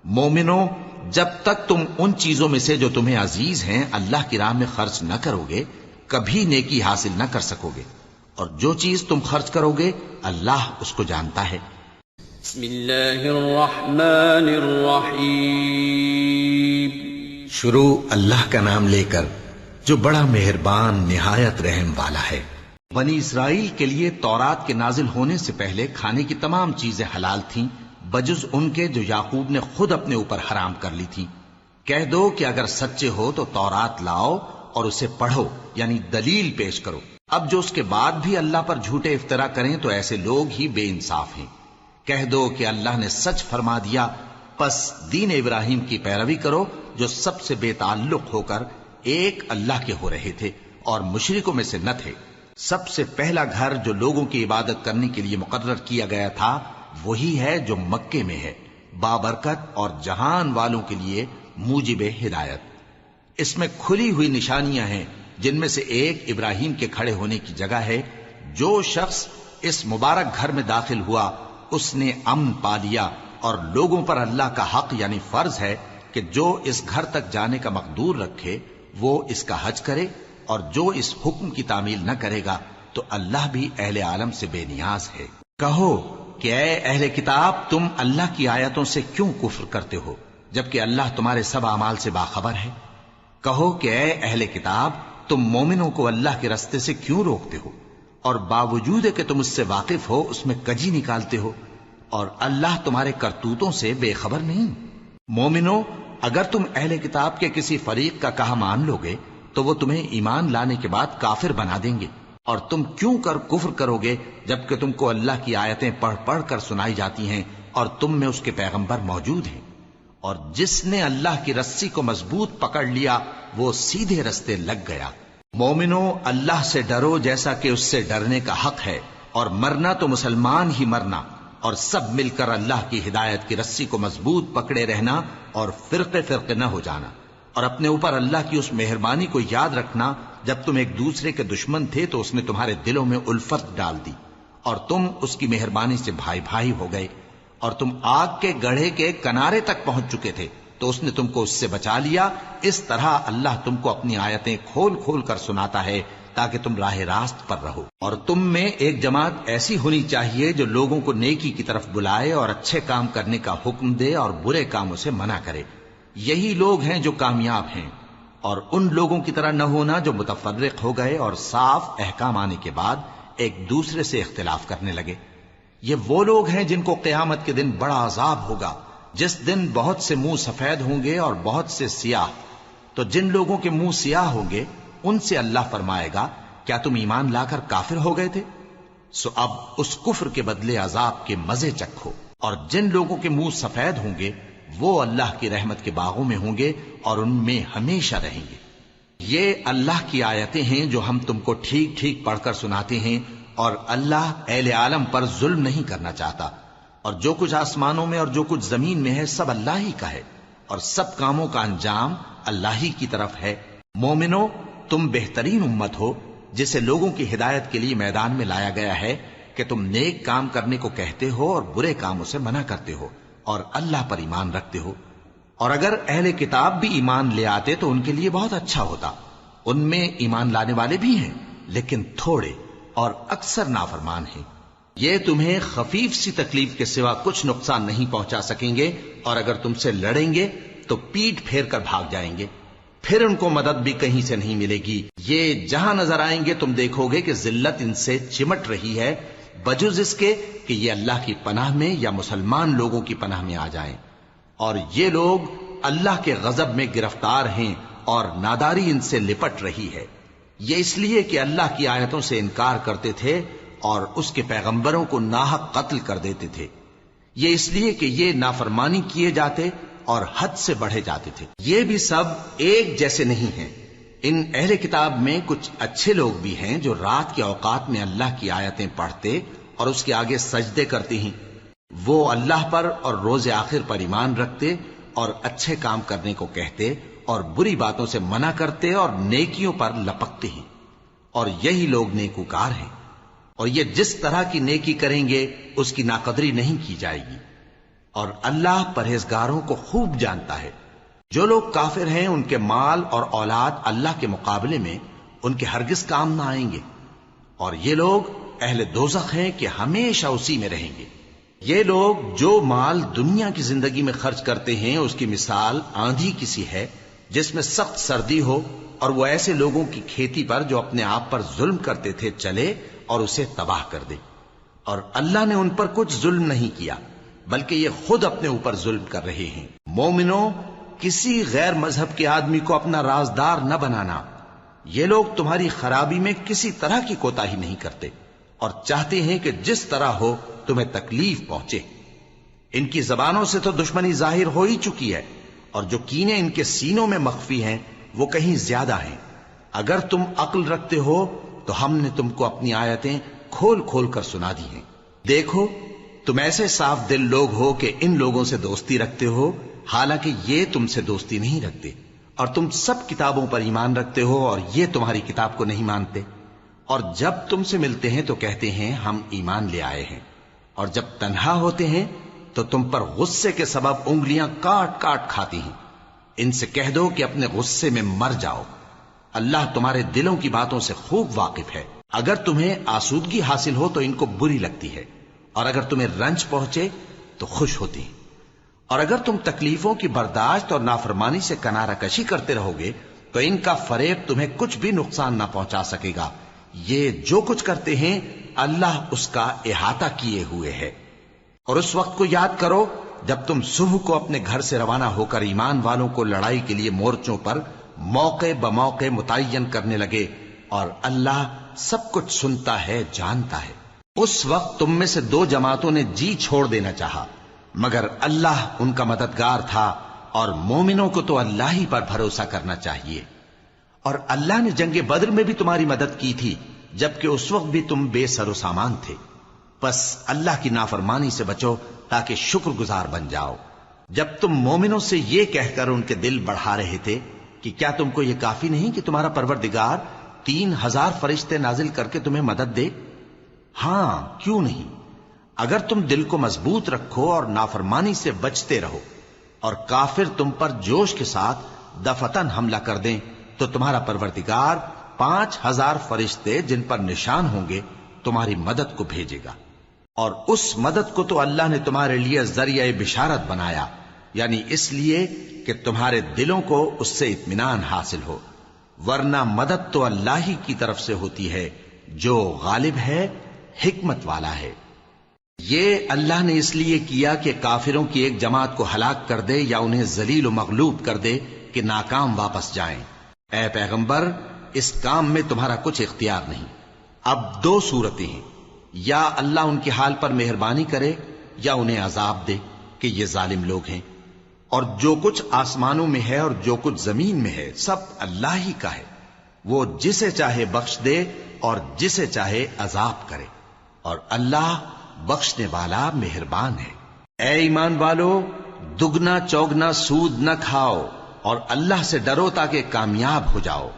مومنوں، جب تک تم ان چیزوں میں سے جو تمہیں عزیز ہیں اللہ کی راہ میں خرچ نہ کرو گے، کبھی نیکی حاصل نہ کر سکو گے، اور جو چیز تم خرچ کرو گے اللہ اس کو جانتا ہے۔ بسم اللہ الرحمن الرحیم۔ شروع اللہ کا نام لے کر جو بڑا مہربان نہایت رحم والا ہے۔ بنی اسرائیل کے لیے تورات کے نازل ہونے سے پہلے کھانے کی تمام چیزیں حلال تھیں بجز ان کے جو یعقوب نے خود اپنے اوپر حرام کر لی تھی۔ کہہ دو کہ اگر سچے ہو تو تورات لاؤ اور اسے پڑھو، یعنی دلیل پیش کرو۔ اب جو اس کے بعد بھی اللہ پر جھوٹے افطرا کریں تو ایسے لوگ ہی بے انصاف ہیں۔ کہہ دو کہ اللہ نے سچ فرما دیا، پس دین ابراہیم کی پیروی کرو جو سب سے بے تعلق ہو کر ایک اللہ کے ہو رہے تھے اور مشرکوں میں سے نہ تھے۔ سب سے پہلا گھر جو لوگوں کی عبادت کرنے کے لیے مقرر کیا گیا تھا وہی ہے جو مکے میں ہے، بابرکت اور جہان والوں کے لیے موجب ہدایت۔ اس میں کھلی ہوئی نشانیاں ہیں، جن میں سے ایک ابراہیم کے کھڑے ہونے کی جگہ ہے۔ جو شخص اس مبارک گھر میں داخل ہوا اس نے امن پا لیا، اور لوگوں پر اللہ کا حق یعنی فرض ہے کہ جو اس گھر تک جانے کا مقدور رکھے وہ اس کا حج کرے، اور جو اس حکم کی تعمیل نہ کرے گا تو اللہ بھی اہل عالم سے بے نیاز ہے۔ کہو کہ اے اہل کتاب، تم اللہ کی آیتوں سے کیوں کفر کرتے ہو جبکہ اللہ تمہارے سب اعمال سے باخبر ہے؟ کہو کہ اے اہل کتاب، تم مومنوں کو اللہ کے رستے سے کیوں روکتے ہو اور باوجود کہ تم اس سے واقف ہو اس میں کجی نکالتے ہو، اور اللہ تمہارے کرتوتوں سے بے خبر نہیں؟ مومنوں، اگر تم اہل کتاب کے کسی فریق کا کہا مان لو گے تو وہ تمہیں ایمان لانے کے بعد کافر بنا دیں گے، اور تم کیوں کر کفر کرو گے جبکہ تم کو اللہ کی آیتیں پڑھ پڑھ کر سنائی جاتی ہیں اور تم میں اس کے پیغمبر موجود ہیں۔ اور جس نے اللہ کی رسی کو مضبوط پکڑ لیا وہ سیدھے رستے لگ گیا۔ مومنوں، اللہ سے ڈرو جیسا کہ اس سے ڈرنے کا حق ہے، اور مرنا تو مسلمان ہی مرنا، اور سب مل کر اللہ کی ہدایت کی رسی کو مضبوط پکڑے رہنا اور فرقے فرقے نہ ہو جانا، اور اپنے اوپر اللہ کی اس مہربانی کو یاد رکھنا جب تم ایک دوسرے کے دشمن تھے تو اس نے تمہارے دلوں میں الفت ڈال دی اور تم اس کی مہربانی سے بھائی بھائی ہو گئے، اور تم آگ کے گڑھے کے کنارے تک پہنچ چکے تھے تو اس نے تم کو اس سے بچا لیا۔ اس طرح اللہ تم کو اپنی آیتیں کھول کھول کر سناتا ہے تاکہ تم راہ راست پر رہو۔ اور تم میں ایک جماعت ایسی ہونی چاہیے جو لوگوں کو نیکی کی طرف بلائے اور اچھے کام کرنے کا حکم دے اور برے کاموں سے منع کرے۔ یہی لوگ ہیں جو کامیاب ہیں، اور ان لوگوں کی طرح نہ ہونا جو متفرق ہو گئے اور صاف احکام آنے کے بعد ایک دوسرے سے اختلاف کرنے لگے۔ یہ وہ لوگ ہیں جن کو قیامت کے دن بڑا عذاب ہوگا، جس دن بہت سے منہ سفید ہوں گے اور بہت سے سیاہ۔ تو جن لوگوں کے منہ سیاہ ہوں گے ان سے اللہ فرمائے گا، کیا تم ایمان لا کر کافر ہو گئے تھے؟ سو اب اس کفر کے بدلے عذاب کے مزے چکھو۔ اور جن لوگوں کے منہ سفید ہوں گے وہ اللہ کی رحمت کے باغوں میں ہوں گے اور ان میں ہمیشہ رہیں گے۔ یہ اللہ کی آیتیں ہیں جو ہم تم کو ٹھیک ٹھیک پڑھ کر سناتے ہیں، اور اللہ اہل عالم پر ظلم نہیں کرنا چاہتا، اور جو کچھ آسمانوں میں اور جو کچھ زمین میں ہے سب اللہ ہی کا ہے، اور سب کاموں کا انجام اللہ ہی کی طرف ہے۔ مومنو، تم بہترین امت ہو جسے لوگوں کی ہدایت کے لیے میدان میں لایا گیا ہے کہ تم نیک کام کرنے کو کہتے ہو اور برے کاموں سے منع کرتے ہو اور اللہ پر ایمان رکھتے ہو۔ اور اگر اہل کتاب بھی ایمان لے آتے تو ان کے لیے بہت اچھا ہوتا، ان میں ایمان لانے والے بھی ہیں لیکن تھوڑے اور اکثر نافرمان ہیں۔ یہ تمہیں خفیف سی تکلیف کے سوا کچھ نقصان نہیں پہنچا سکیں گے، اور اگر تم سے لڑیں گے تو پیٹ پھیر کر بھاگ جائیں گے، پھر ان کو مدد بھی کہیں سے نہیں ملے گی۔ یہ جہاں نظر آئیں گے تم دیکھو گے کہ ذلت ان سے چمٹ رہی ہے، بجز اس کے کہ یہ اللہ کی پناہ میں یا مسلمان لوگوں کی پناہ میں آ جائیں، اور یہ لوگ اللہ کے غضب میں گرفتار ہیں اور ناداری ان سے لپٹ رہی ہے۔ یہ اس لیے کہ اللہ کی آیتوں سے انکار کرتے تھے اور اس کے پیغمبروں کو ناحق قتل کر دیتے تھے، یہ اس لیے کہ یہ نافرمانی کیے جاتے اور حد سے بڑھے جاتے تھے۔ یہ بھی سب ایک جیسے نہیں ہیں۔ ان اہل کتاب میں کچھ اچھے لوگ بھی ہیں جو رات کے اوقات میں اللہ کی آیتیں پڑھتے اور اس کے آگے سجدے کرتے ہیں، وہ اللہ پر اور روز آخر پر ایمان رکھتے اور اچھے کام کرنے کو کہتے اور بری باتوں سے منع کرتے اور نیکیوں پر لپکتے ہیں، اور یہی لوگ نیکوکار ہیں۔ اور یہ جس طرح کی نیکی کریں گے اس کی ناقدری نہیں کی جائے گی، اور اللہ پرہیزگاروں کو خوب جانتا ہے۔ جو لوگ کافر ہیں ان کے مال اور اولاد اللہ کے مقابلے میں ان کے ہرگز کام نہ آئیں گے، اور یہ لوگ اہل دوزخ ہیں کہ ہمیشہ اسی میں رہیں گے۔ یہ لوگ جو مال دنیا کی زندگی میں خرچ کرتے ہیں اس کی مثال آندھی کسی ہے جس میں سخت سردی ہو، اور وہ ایسے لوگوں کی کھیتی پر جو اپنے آپ پر ظلم کرتے تھے چلے اور اسے تباہ کر دے۔ اور اللہ نے ان پر کچھ ظلم نہیں کیا بلکہ یہ خود اپنے اوپر ظلم کر رہے ہیں۔ مومنو، کسی غیر مذہب کے آدمی کو اپنا رازدار نہ بنانا، یہ لوگ تمہاری خرابی میں کسی طرح کی کوتاہی نہیں کرتے اور چاہتے ہیں کہ جس طرح ہو تمہیں تکلیف پہنچے۔ ان کی زبانوں سے تو دشمنی ظاہر ہو ہی چکی ہے، اور جو کینے ان کے سینوں میں مخفی ہیں وہ کہیں زیادہ ہیں۔ اگر تم عقل رکھتے ہو تو ہم نے تم کو اپنی آیتیں کھول کھول کر سنا دی ہیں۔ دیکھو، تم ایسے صاف دل لوگ ہو کہ ان لوگوں سے دوستی رکھتے ہو حالانکہ یہ تم سے دوستی نہیں رکھتے، اور تم سب کتابوں پر ایمان رکھتے ہو اور یہ تمہاری کتاب کو نہیں مانتے، اور جب تم سے ملتے ہیں تو کہتے ہیں ہم ایمان لے آئے ہیں، اور جب تنہا ہوتے ہیں تو تم پر غصے کے سبب انگلیاں کاٹ کاٹ کھاتی ہیں۔ ان سے کہہ دو کہ اپنے غصے میں مر جاؤ، اللہ تمہارے دلوں کی باتوں سے خوب واقف ہے۔ اگر تمہیں آسودگی حاصل ہو تو ان کو بری لگتی ہے، اور اگر تمہیں رنج پہنچے تو خوش ہوتی ہیں، اور اگر تم تکلیفوں کی برداشت اور نافرمانی سے کنارہ کشی کرتے رہو گے تو ان کا فریب تمہیں کچھ بھی نقصان نہ پہنچا سکے گا۔ یہ جو کچھ کرتے ہیں اللہ اس کا احاطہ کیے ہوئے ہے۔ اور اس وقت کو یاد کرو جب تم صبح کو اپنے گھر سے روانہ ہو کر ایمان والوں کو لڑائی کے لیے مورچوں پر موقع بموقع متعین کرنے لگے، اور اللہ سب کچھ سنتا ہے، جانتا ہے۔ اس وقت تم میں سے دو جماعتوں نے جی چھوڑ دینا چاہا، مگر اللہ ان کا مددگار تھا، اور مومنوں کو تو اللہ ہی پر بھروسہ کرنا چاہیے۔ اور اللہ نے جنگ بدر میں بھی تمہاری مدد کی تھی جبکہ اس وقت بھی تم بے سر و سامان تھے، بس اللہ کی نافرمانی سے بچو تاکہ شکر گزار بن جاؤ۔ جب تم مومنوں سے یہ کہہ کر ان کے دل بڑھا رہے تھے کہ کیا تم کو یہ کافی نہیں کہ تمہارا پروردگار 3000 فرشتے نازل کر کے تمہیں مدد دے؟ ہاں، کیوں نہیں؟ اگر تم دل کو مضبوط رکھو اور نافرمانی سے بچتے رہو اور کافر تم پر جوش کے ساتھ دفتن حملہ کر دیں تو تمہارا پروردگار 5000 فرشتے جن پر نشان ہوں گے تمہاری مدد کو بھیجے گا، اور اس مدد کو تو اللہ نے تمہارے لیے ذریعہ بشارت بنایا، یعنی اس لیے کہ تمہارے دلوں کو اس سے اطمینان حاصل ہو، ورنہ مدد تو اللہ ہی کی طرف سے ہوتی ہے جو غالب ہے، حکمت والا ہے۔ یہ اللہ نے اس لیے کیا کہ کافروں کی ایک جماعت کو ہلاک کر دے یا انہیں ذلیل و مغلوب کر دے کہ ناکام واپس جائیں۔ اے پیغمبر، اس کام میں تمہارا کچھ اختیار نہیں۔ اب دو صورتیں ہیں، یا اللہ ان کے حال پر مہربانی کرے یا انہیں عذاب دے کہ یہ ظالم لوگ ہیں، اور جو کچھ آسمانوں میں ہے اور جو کچھ زمین میں ہے سب اللہ ہی کا ہے۔ وہ جسے چاہے بخش دے اور جسے چاہے عذاب کرے، اور اللہ بخشنے والا مہربان ہے۔ اے ایمان والو، دگنا چوگنا سود نہ کھاؤ اور اللہ سے ڈرو تاکہ کامیاب ہو جاؤ،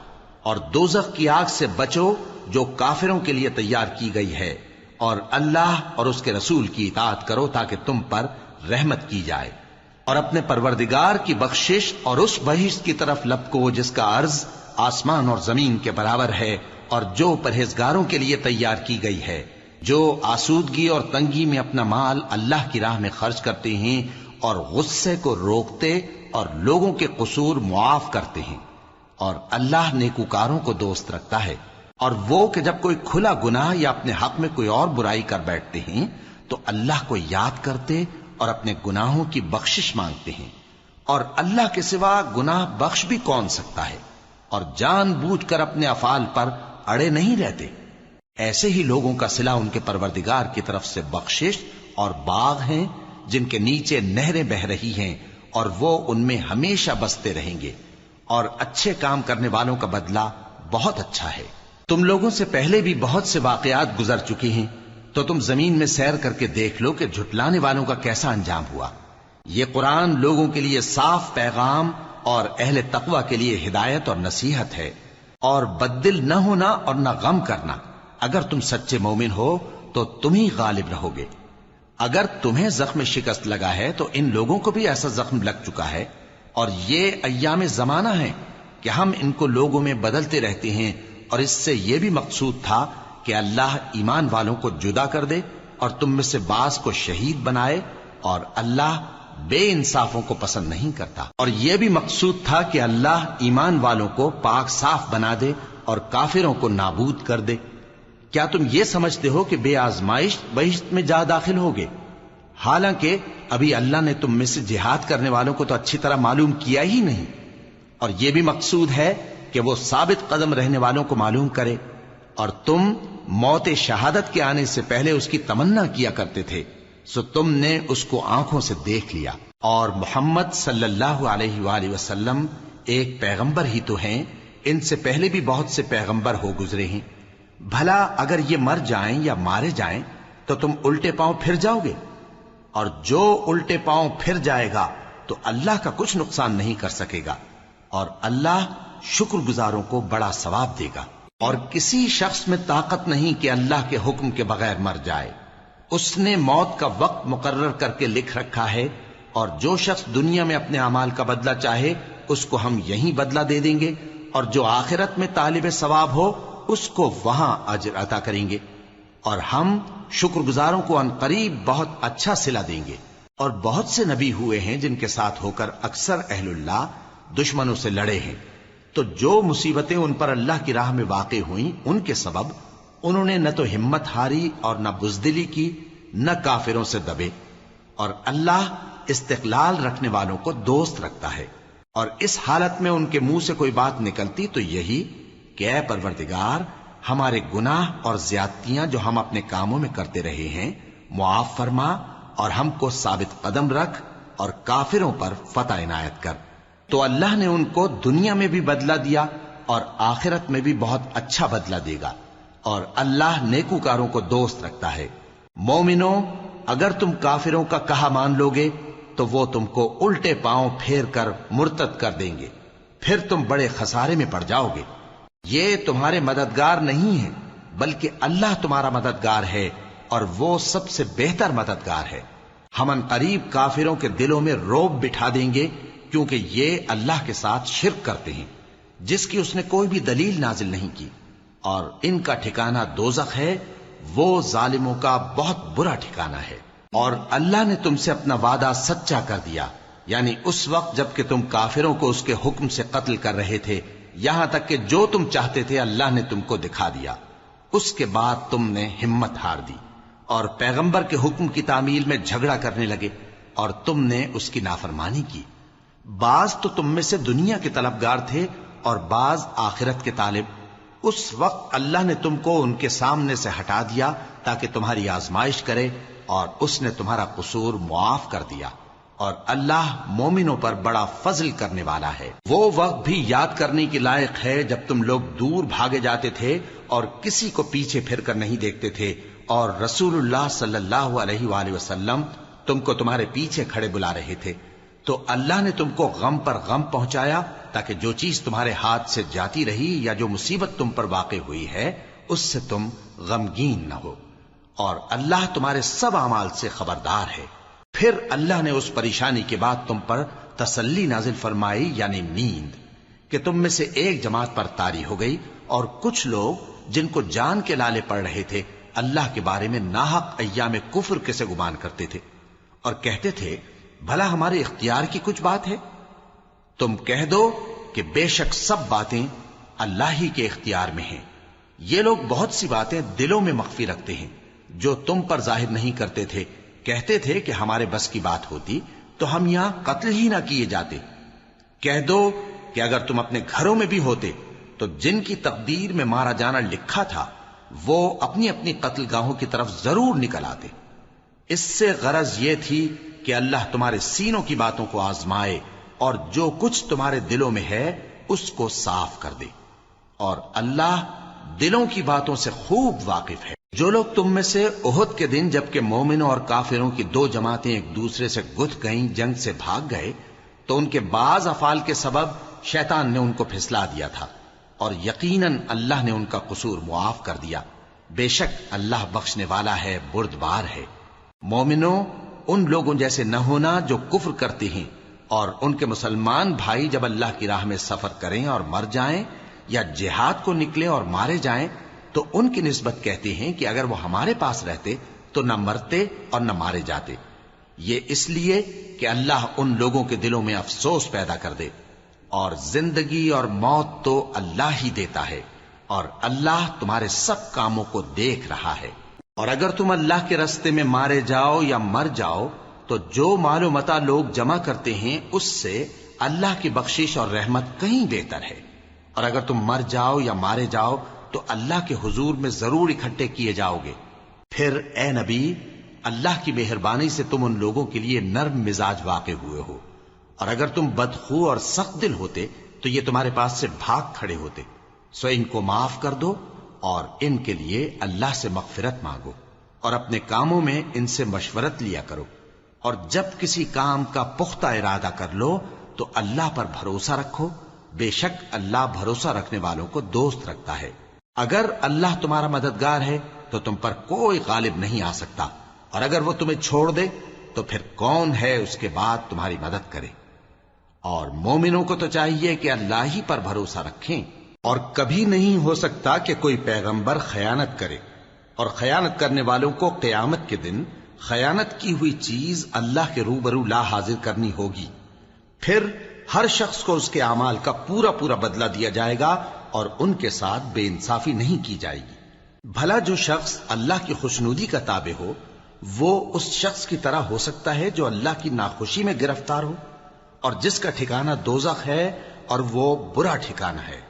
اور دوزخ کی آگ سے بچو جو کافروں کے لیے تیار کی گئی ہے، اور اللہ اور اس کے رسول کی اطاعت کرو تاکہ تم پر رحمت کی جائے، اور اپنے پروردگار کی بخشش اور اس بہشت کی طرف لپکو جس کا عرض آسمان اور زمین کے برابر ہے، اور جو پرہیزگاروں کے لیے تیار کی گئی ہے، جو آسودگی اور تنگی میں اپنا مال اللہ کی راہ میں خرچ کرتے ہیں اور غصے کو روکتے اور لوگوں کے قصور معاف کرتے ہیں، اور اللہ نیکوکاروں کو دوست رکھتا ہے۔ اور وہ کہ جب کوئی کھلا گناہ یا اپنے حق میں کوئی اور برائی کر بیٹھتے ہیں تو اللہ کو یاد کرتے اور اپنے گناہوں کی بخشش مانگتے ہیں، اور اللہ کے سوا گناہ بخش بھی کون سکتا ہے، اور جان بوجھ کر اپنے افعال پر اڑے نہیں رہتے۔ ایسے ہی لوگوں کا صلہ ان کے پروردگار کی طرف سے بخشش اور باغ ہیں جن کے نیچے نہریں بہ رہی ہیں، اور وہ ان میں ہمیشہ بستے رہیں گے، اور اچھے کام کرنے والوں کا بدلہ بہت اچھا ہے۔ تم لوگوں سے پہلے بھی بہت سے واقعات گزر چکے ہیں، تو تم زمین میں سیر کر کے دیکھ لو کہ جھٹلانے والوں کا کیسا انجام ہوا۔ یہ قرآن لوگوں کے لیے صاف پیغام اور اہل تقوی کے لیے ہدایت اور نصیحت ہے، اور بددل نہ ہونا اور نہ غم کرنا۔ اگر تم سچے مومن ہو تو تم ہی غالب رہو گے۔ اگر تمہیں زخم شکست لگا ہے تو ان لوگوں کو بھی ایسا زخم لگ چکا ہے، اور یہ ایام زمانہ ہیں کہ ہم ان کو لوگوں میں بدلتے رہتے ہیں، اور اس سے یہ بھی مقصود تھا کہ اللہ ایمان والوں کو جدا کر دے اور تم میں سے بعض کو شہید بنائے، اور اللہ بے انصافوں کو پسند نہیں کرتا۔ اور یہ بھی مقصود تھا کہ اللہ ایمان والوں کو پاک صاف بنا دے اور کافروں کو نابود کر دے۔ کیا تم یہ سمجھتے ہو کہ بے آزمائش بہشت میں جا داخل ہوگے؟ حالانکہ ابھی اللہ نے تم میں سے جہاد کرنے والوں کو تو اچھی طرح معلوم کیا ہی نہیں، اور یہ بھی مقصود ہے کہ وہ ثابت قدم رہنے والوں کو معلوم کرے، اور تم موت شہادت کے آنے سے پہلے اس کی تمنا کیا کرتے تھے، سو تم نے اس کو آنکھوں سے دیکھ لیا۔ اور محمد صلی اللہ علیہ وآلہ وسلم ایک پیغمبر ہی تو ہیں، ان سے پہلے بھی بہت سے پیغمبر ہو گزرے ہیں۔ بھلا اگر یہ مر جائیں یا مارے جائیں تو تم الٹے پاؤں پھر جاؤ گے؟ اور جو الٹے پاؤں پھر جائے گا تو اللہ کا کچھ نقصان نہیں کر سکے گا، اور اللہ شکر گزاروں کو بڑا ثواب دے گا۔ اور کسی شخص میں طاقت نہیں کہ اللہ کے حکم کے بغیر مر جائے، اس نے موت کا وقت مقرر کر کے لکھ رکھا ہے، اور جو شخص دنیا میں اپنے اعمال کا بدلہ چاہے اس کو ہم یہیں بدلہ دے دیں گے، اور جو آخرت میں طالب ثواب ہو اس کو وہاں اجر عطا کریں گے، اور ہم شکر گزاروں کو ان قریب بہت اچھا صلہ دیں گے۔ اور بہت سے نبی ہوئے ہیں جن کے ساتھ ہو کر اکثر اہل اللہ دشمنوں سے لڑے ہیں، تو جو مصیبتیں ان پر اللہ کی راہ میں واقع ہوئیں ان کے سبب انہوں نے نہ تو ہمت ہاری اور نہ بزدلی کی، نہ کافروں سے دبے، اور اللہ استقلال رکھنے والوں کو دوست رکھتا ہے۔ اور اس حالت میں ان کے منہ سے کوئی بات نکلتی تو یہی کہ اے پروردگار، ہمارے گناہ اور زیادتیاں جو ہم اپنے کاموں میں کرتے رہے ہیں معاف فرما، اور ہم کو ثابت قدم رکھ، اور کافروں پر فتح عنایت کر۔ تو اللہ نے ان کو دنیا میں بھی بدلہ دیا اور آخرت میں بھی بہت اچھا بدلہ دے گا، اور اللہ نیکوکاروں کو دوست رکھتا ہے۔ مومنو، اگر تم کافروں کا کہا مان لوگے تو وہ تم کو الٹے پاؤں پھیر کر مرتد کر دیں گے، پھر تم بڑے خسارے میں پڑ جاؤ گے۔ یہ تمہارے مددگار نہیں ہیں بلکہ اللہ تمہارا مددگار ہے، اور وہ سب سے بہتر مددگار ہے۔ ہم ان قریب کافروں کے دلوں میں رعب بٹھا دیں گے، کیونکہ یہ اللہ کے ساتھ شرک کرتے ہیں جس کی اس نے کوئی بھی دلیل نازل نہیں کی، اور ان کا ٹھکانہ دوزخ ہے، وہ ظالموں کا بہت برا ٹھکانہ ہے۔ اور اللہ نے تم سے اپنا وعدہ سچا کر دیا، یعنی اس وقت جب کہ تم کافروں کو اس کے حکم سے قتل کر رہے تھے، یہاں تک کہ جو تم چاہتے تھے اللہ نے تم کو دکھا دیا۔ اس کے بعد تم نے ہمت ہار دی اور پیغمبر کے حکم کی تعمیل میں جھگڑا کرنے لگے، اور تم نے اس کی نافرمانی کی۔ بعض تو تم میں سے دنیا کے طلبگار تھے اور بعض آخرت کے طالب۔ اس وقت اللہ نے تم کو ان کے سامنے سے ہٹا دیا تاکہ تمہاری آزمائش کرے، اور اس نے تمہارا قصور معاف کر دیا۔ اور اللہ مومنوں پر بڑا فضل کرنے والا ہے۔ وہ وقت بھی یاد کرنے کے لائق ہے جب تم لوگ دور بھاگے جاتے تھے اور کسی کو پیچھے پھر کر نہیں دیکھتے تھے، اور رسول اللہ صلی اللہ علیہ وآلہ وسلم تم کو تمہارے پیچھے کھڑے بلا رہے تھے، تو اللہ نے تم کو غم پر غم پہنچایا تاکہ جو چیز تمہارے ہاتھ سے جاتی رہی یا جو مصیبت تم پر واقع ہوئی ہے اس سے تم غمگین نہ ہو، اور اللہ تمہارے سب اعمال سے خبردار ہے۔ پھر اللہ نے اس پریشانی کے بعد تم پر تسلی نازل فرمائی، یعنی نیند، کہ تم میں سے ایک جماعت پر طاری ہو گئی، اور کچھ لوگ جن کو جان کے لالے پڑ رہے تھے اللہ کے بارے میں ناحق ایام کفر کے سے گمان کرتے تھے، اور کہتے تھے بھلا ہمارے اختیار کی کچھ بات ہے؟ تم کہہ دو کہ بے شک سب باتیں اللہ ہی کے اختیار میں ہیں۔ یہ لوگ بہت سی باتیں دلوں میں مخفی رکھتے ہیں جو تم پر ظاہر نہیں کرتے تھے۔ کہتے تھے کہ ہمارے بس کی بات ہوتی تو ہم یہاں قتل ہی نہ کیے جاتے۔ کہہ دو کہ اگر تم اپنے گھروں میں بھی ہوتے تو جن کی تقدیر میں مارا جانا لکھا تھا وہ اپنی اپنی قتل گاہوں کی طرف ضرور نکل آتے۔ اس سے غرض یہ تھی کہ اللہ تمہارے سینوں کی باتوں کو آزمائے اور جو کچھ تمہارے دلوں میں ہے اس کو صاف کر دے، اور اللہ دلوں کی باتوں سے خوب واقف ہے۔ جو لوگ تم میں سے احد کے دن جبکہ مومنوں اور کافروں کی دو جماعتیں ایک دوسرے سے گتھ گئیں جنگ سے بھاگ گئے تو ان کے بعض افعال کے سبب شیطان نے ان کو پھسلا دیا تھا، اور یقیناً اللہ نے ان کا قصور معاف کر دیا۔ بے شک اللہ بخشنے والا ہے، بردبار ہے۔ مومنوں، ان لوگوں جیسے نہ ہونا جو کفر کرتے ہیں، اور ان کے مسلمان بھائی جب اللہ کی راہ میں سفر کریں اور مر جائیں یا جہاد کو نکلیں اور مارے جائیں تو ان کی نسبت کہتے ہیں کہ اگر وہ ہمارے پاس رہتے تو نہ مرتے اور نہ مارے جاتے، یہ اس لیے کہ اللہ ان لوگوں کے دلوں میں افسوس پیدا کر دے، اور زندگی اور موت تو اللہ ہی دیتا ہے، اور اللہ تمہارے سب کاموں کو دیکھ رہا ہے۔ اور اگر تم اللہ کے راستے میں مارے جاؤ یا مر جاؤ تو جو مال و متاع لوگ جمع کرتے ہیں اس سے اللہ کی بخشش اور رحمت کہیں بہتر ہے، اور اگر تم مر جاؤ یا مارے جاؤ تو اللہ کے حضور میں ضرور اکٹھے کیے جاؤ گے۔ پھر اے نبی، اللہ کی مہربانی سے تم ان لوگوں کے لیے نرم مزاج واقع ہوئے ہو، اور اگر تم بدخو اور سخت دل ہوتے تو یہ تمہارے پاس سے بھاگ کھڑے ہوتے، سو ان کو معاف کر دو اور ان کے لیے اللہ سے مغفرت مانگو، اور اپنے کاموں میں ان سے مشورت لیا کرو، اور جب کسی کام کا پختہ ارادہ کر لو تو اللہ پر بھروسہ رکھو، بے شک اللہ بھروسہ رکھنے والوں کو دوست رکھتا ہے۔ اگر اللہ تمہارا مددگار ہے تو تم پر کوئی غالب نہیں آ سکتا، اور اگر وہ تمہیں چھوڑ دے تو پھر کون ہے اس کے بعد تمہاری مدد کرے؟ اور مومنوں کو تو چاہیے کہ اللہ ہی پر بھروسہ رکھیں، اور کبھی نہیں ہو سکتا کہ کوئی پیغمبر خیانت کرے، اور خیانت کرنے والوں کو قیامت کے دن خیانت کی ہوئی چیز اللہ کے روبرو لا حاضر کرنی ہوگی، پھر ہر شخص کو اس کے اعمال کا پورا پورا بدلہ دیا جائے گا، اور ان کے ساتھ بے انصافی نہیں کی جائے گی۔ بھلا جو شخص اللہ کی خوشنودی کا تابع ہو وہ اس شخص کی طرح ہو سکتا ہے جو اللہ کی ناخوشی میں گرفتار ہو، اور جس کا ٹھکانہ دوزخ ہے اور وہ برا ٹھکانہ ہے۔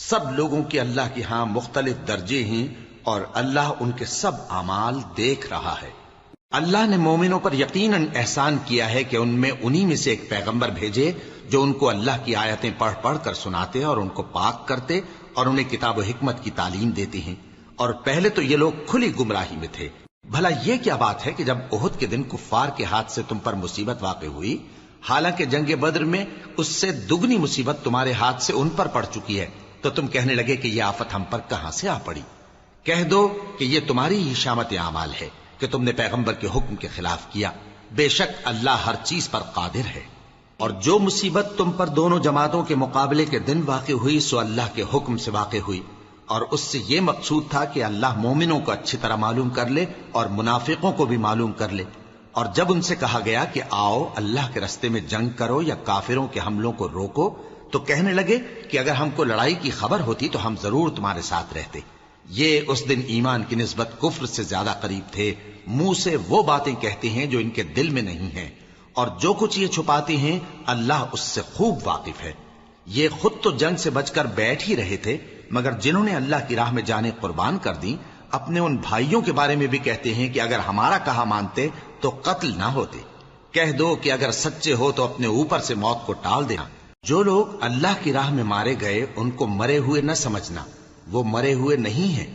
سب لوگوں کے اللہ کے ہاں مختلف درجے ہیں، اور اللہ ان کے سب اعمال دیکھ رہا ہے۔ اللہ نے مومنوں پر یقیناً احسان کیا ہے کہ ان میں انہی میں سے ایک پیغمبر بھیجے جو ان کو اللہ کی آیتیں پڑھ پڑھ کر سناتے اور ان کو پاک کرتے اور انہیں کتاب و حکمت کی تعلیم دیتے ہیں، اور پہلے تو یہ لوگ کھلی گمراہی میں تھے۔ بھلا یہ کیا بات ہے کہ جب احد کے دن کفار کے ہاتھ سے تم پر مصیبت واقع ہوئی، حالانکہ جنگ بدر میں اس سے دگنی مصیبت تمہارے ہاتھ سے ان پر پڑ چکی ہے، تو تم کہنے لگے کہ یہ آفت ہم پر کہاں سے آ پڑی؟ کہہ دو کہ یہ تمہاری ہی شامت اعمال ہے کہ تم نے پیغمبر کے حکم کے خلاف کیا، بے شک اللہ ہر چیز پر قادر ہے۔ اور جو مصیبت تم پر دونوں جماعتوں کے مقابلے کے دن واقع ہوئی سو اللہ کے حکم سے واقع ہوئی، اور اس سے یہ مقصود تھا کہ اللہ مومنوں کو اچھی طرح معلوم کر لے اور منافقوں کو بھی معلوم کر لے۔ اور جب ان سے کہا گیا کہ آؤ اللہ کے راستے میں جنگ کرو یا کافروں کے حملوں کو روکو، تو کہنے لگے کہ اگر ہم کو لڑائی کی خبر ہوتی تو ہم ضرور تمہارے ساتھ رہتے۔ یہ اس دن ایمان کی نسبت کفر سے زیادہ قریب تھے، منہ سے وہ باتیں کہتے ہیں جو ان کے دل میں نہیں ہیں، اور جو کچھ یہ چھپاتے ہیں اللہ اس سے خوب واقف ہے۔ یہ خود تو جنگ سے بچ کر بیٹھ ہی رہے تھے، مگر جنہوں نے اللہ کی راہ میں جانیں قربان کر دیں اپنے ان بھائیوں کے بارے میں بھی کہتے ہیں کہ اگر ہمارا کہا مانتے تو قتل نہ ہوتے، کہہ دو کہ اگر سچے ہو تو اپنے اوپر سے موت کو ٹال دینا۔ جو لوگ اللہ کی راہ میں مارے گئے ان کو مرے ہوئے نہ سمجھنا، وہ مرے ہوئے نہیں ہیں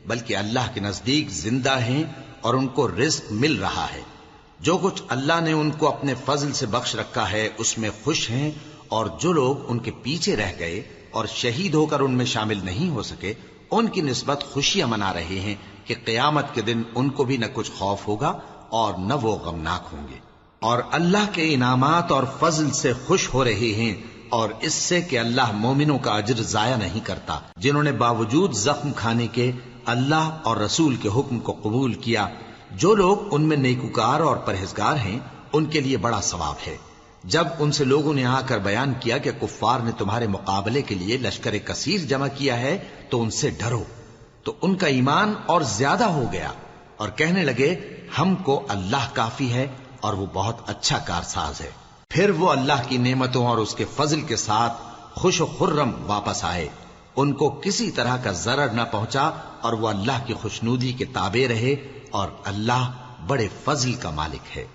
بلکہ اللہ کے نزدیک زندہ ہیں اور ان کو رزق مل رہا ہے۔ جو کچھ اللہ نے ان کو اپنے فضل سے بخش رکھا ہے اس میں خوش ہیں، اور جو لوگ ان کے پیچھے رہ گئے اور شہید ہو کر ان میں شامل نہیں ہو سکے ان کی نسبت خوشیاں منا رہے ہیں کہ قیامت کے دن ان کو بھی نہ کچھ خوف ہوگا اور نہ وہ غمناک ہوں گے، اور اللہ کے انعامات اور فضل سے خوش ہو رہے ہیں، اور اس سے کہ اللہ مومنوں کا اجر ضائع نہیں کرتا جنہوں نے باوجود زخم کھانے کے اللہ اور رسول کے حکم کو قبول کیا۔ جو لوگ ان میں نیکوکار اور پرہیزگار ہیں ان کے لیے بڑا ثواب ہے۔ جب ان سے لوگوں نے آ کر بیان کیا کہ کفار نے تمہارے مقابلے کے لیے لشکر کثیر جمع کیا ہے تو ان سے ڈرو، تو ان کا ایمان اور زیادہ ہو گیا اور کہنے لگے ہم کو اللہ کافی ہے اور وہ بہت اچھا کارساز ہے۔ پھر وہ اللہ کی نعمتوں اور اس کے فضل کے ساتھ خوش و خرم واپس آئے، ان کو کسی طرح کا ضرر نہ پہنچا اور وہ اللہ کی خوشنودی کے تابع رہے، اور اللہ بڑے فضل کا مالک ہے۔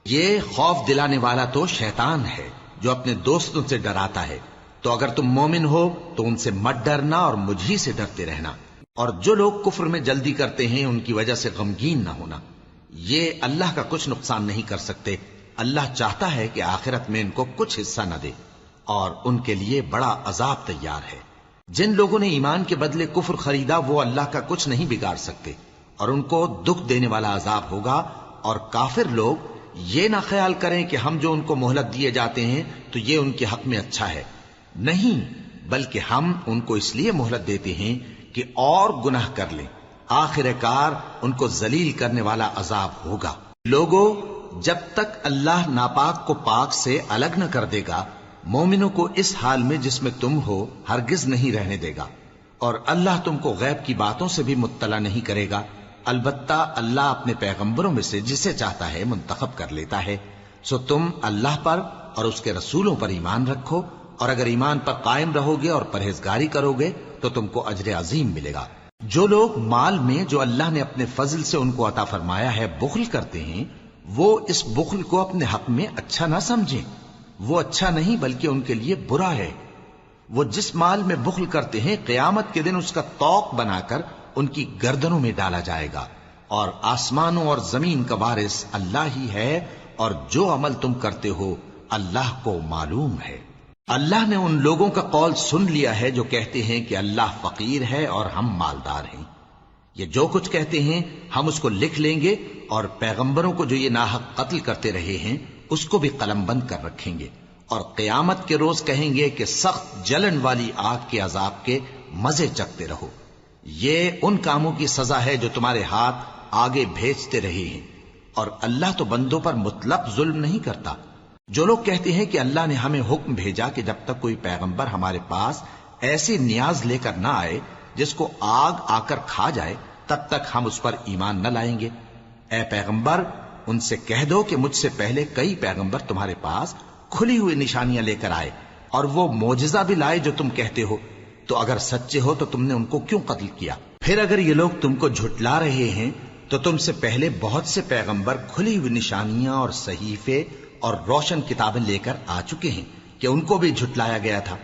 یہ خوف دلانے والا تو شیطان ہے جو اپنے دوستوں سے ڈراتا ہے، تو اگر تم مومن ہو تو ان سے مت ڈرنا اور مجھ ہی سے ڈرتے رہنا، اور جو لوگ کفر میں جلدی کرتے ہیں ان کی وجہ سے غمگین نہ ہونا، یہ اللہ کا کچھ نقصان نہیں کر سکتے۔ اللہ چاہتا ہے کہ آخرت میں ان کو کچھ حصہ نہ دے، اور ان کے لیے بڑا عذاب تیار ہے۔ جن لوگوں نے ایمان کے بدلے کفر خریدا وہ اللہ کا کچھ نہیں بگاڑ سکتے، اور ان کو دکھ دینے والا عذاب ہوگا۔ اور کافر لوگ یہ نہ خیال کریں کہ ہم جو ان کو مہلت دیے جاتے ہیں تو یہ ان کے حق میں اچھا ہے، نہیں، بلکہ ہم ان کو اس لیے مہلت دیتے ہیں کہ اور گناہ کر لیں، آخر کار ان کو ذلیل کرنے والا عذاب ہوگا۔ لوگوں، جب تک اللہ ناپاک کو پاک سے الگ نہ کر دے گا مومنوں کو اس حال میں جس میں تم ہو ہرگز نہیں رہنے دے گا، اور اللہ تم کو غیب کی باتوں سے بھی مطلع نہیں کرے گا۔ البتہ اللہ اپنے پیغمبروں میں سے جسے چاہتا ہے منتخب کر لیتا ہے۔ سو تم اللہ پر اور اس کے رسولوں پر ایمان رکھو، اور اگر ایمان پر قائم رہو گے اور پرہیزگاری کرو گے تو تم کو اجر عظیم ملے گا۔ جو لوگ مال میں جو اللہ نے اپنے فضل سے ان کو عطا فرمایا ہے بخل کرتے ہیں، وہ اس بخل کو اپنے حق میں اچھا نہ سمجھیں، وہ اچھا نہیں بلکہ ان کے لیے برا ہے۔ وہ جس مال میں بخل کرتے ہیں قیامت کے دن اس کا طوق بنا کر ان کی گردنوں میں ڈالا جائے گا، اور آسمانوں اور زمین کا وارث اللہ ہی ہے، اور جو عمل تم کرتے ہو اللہ کو معلوم ہے۔ اللہ نے ان لوگوں کا قول سن لیا ہے جو کہتے ہیں کہ اللہ فقیر ہے اور ہم مالدار ہیں۔ یہ جو کچھ کہتے ہیں ہم اس کو لکھ لیں گے، اور پیغمبروں کو جو یہ ناحق قتل کرتے رہے ہیں اس کو بھی قلم بند کر رکھیں گے، اور قیامت کے روز کہیں گے کہ سخت جلن والی آگ کے عذاب کے مزے چکھتے رہو۔ یہ ان کاموں کی سزا ہے جو تمہارے ہاتھ آگے بھیجتے رہے ہیں، اور اللہ تو بندوں پر مطلق ظلم نہیں کرتا۔ جو لوگ کہتے ہیں کہ اللہ نے ہمیں حکم بھیجا کہ جب تک کوئی پیغمبر ہمارے پاس ایسی نیاز لے کر نہ آئے جس کو آگ آ کر کھا جائے تب تک ہم اس پر ایمان نہ لائیں گے۔ اے پیغمبر، ان سے کہہ دو کہ مجھ سے پہلے کئی پیغمبر تمہارے پاس کھلی ہوئی نشانیاں لے کر آئے، اور وہ معجزہ بھی لائے جو تم کہتے ہو، تو اگر سچے ہو تو تم نے ان کو کیوں قتل کیا؟ پھر اگر یہ لوگ تم کو جھٹلا رہے ہیں تو تم سے پہلے بہت سے پیغمبر کھلی ہوئی نشانیاں اور صحیفے اور روشن کتابیں لے کر آ چکے ہیں کہ ان کو بھی جھٹلایا گیا تھا۔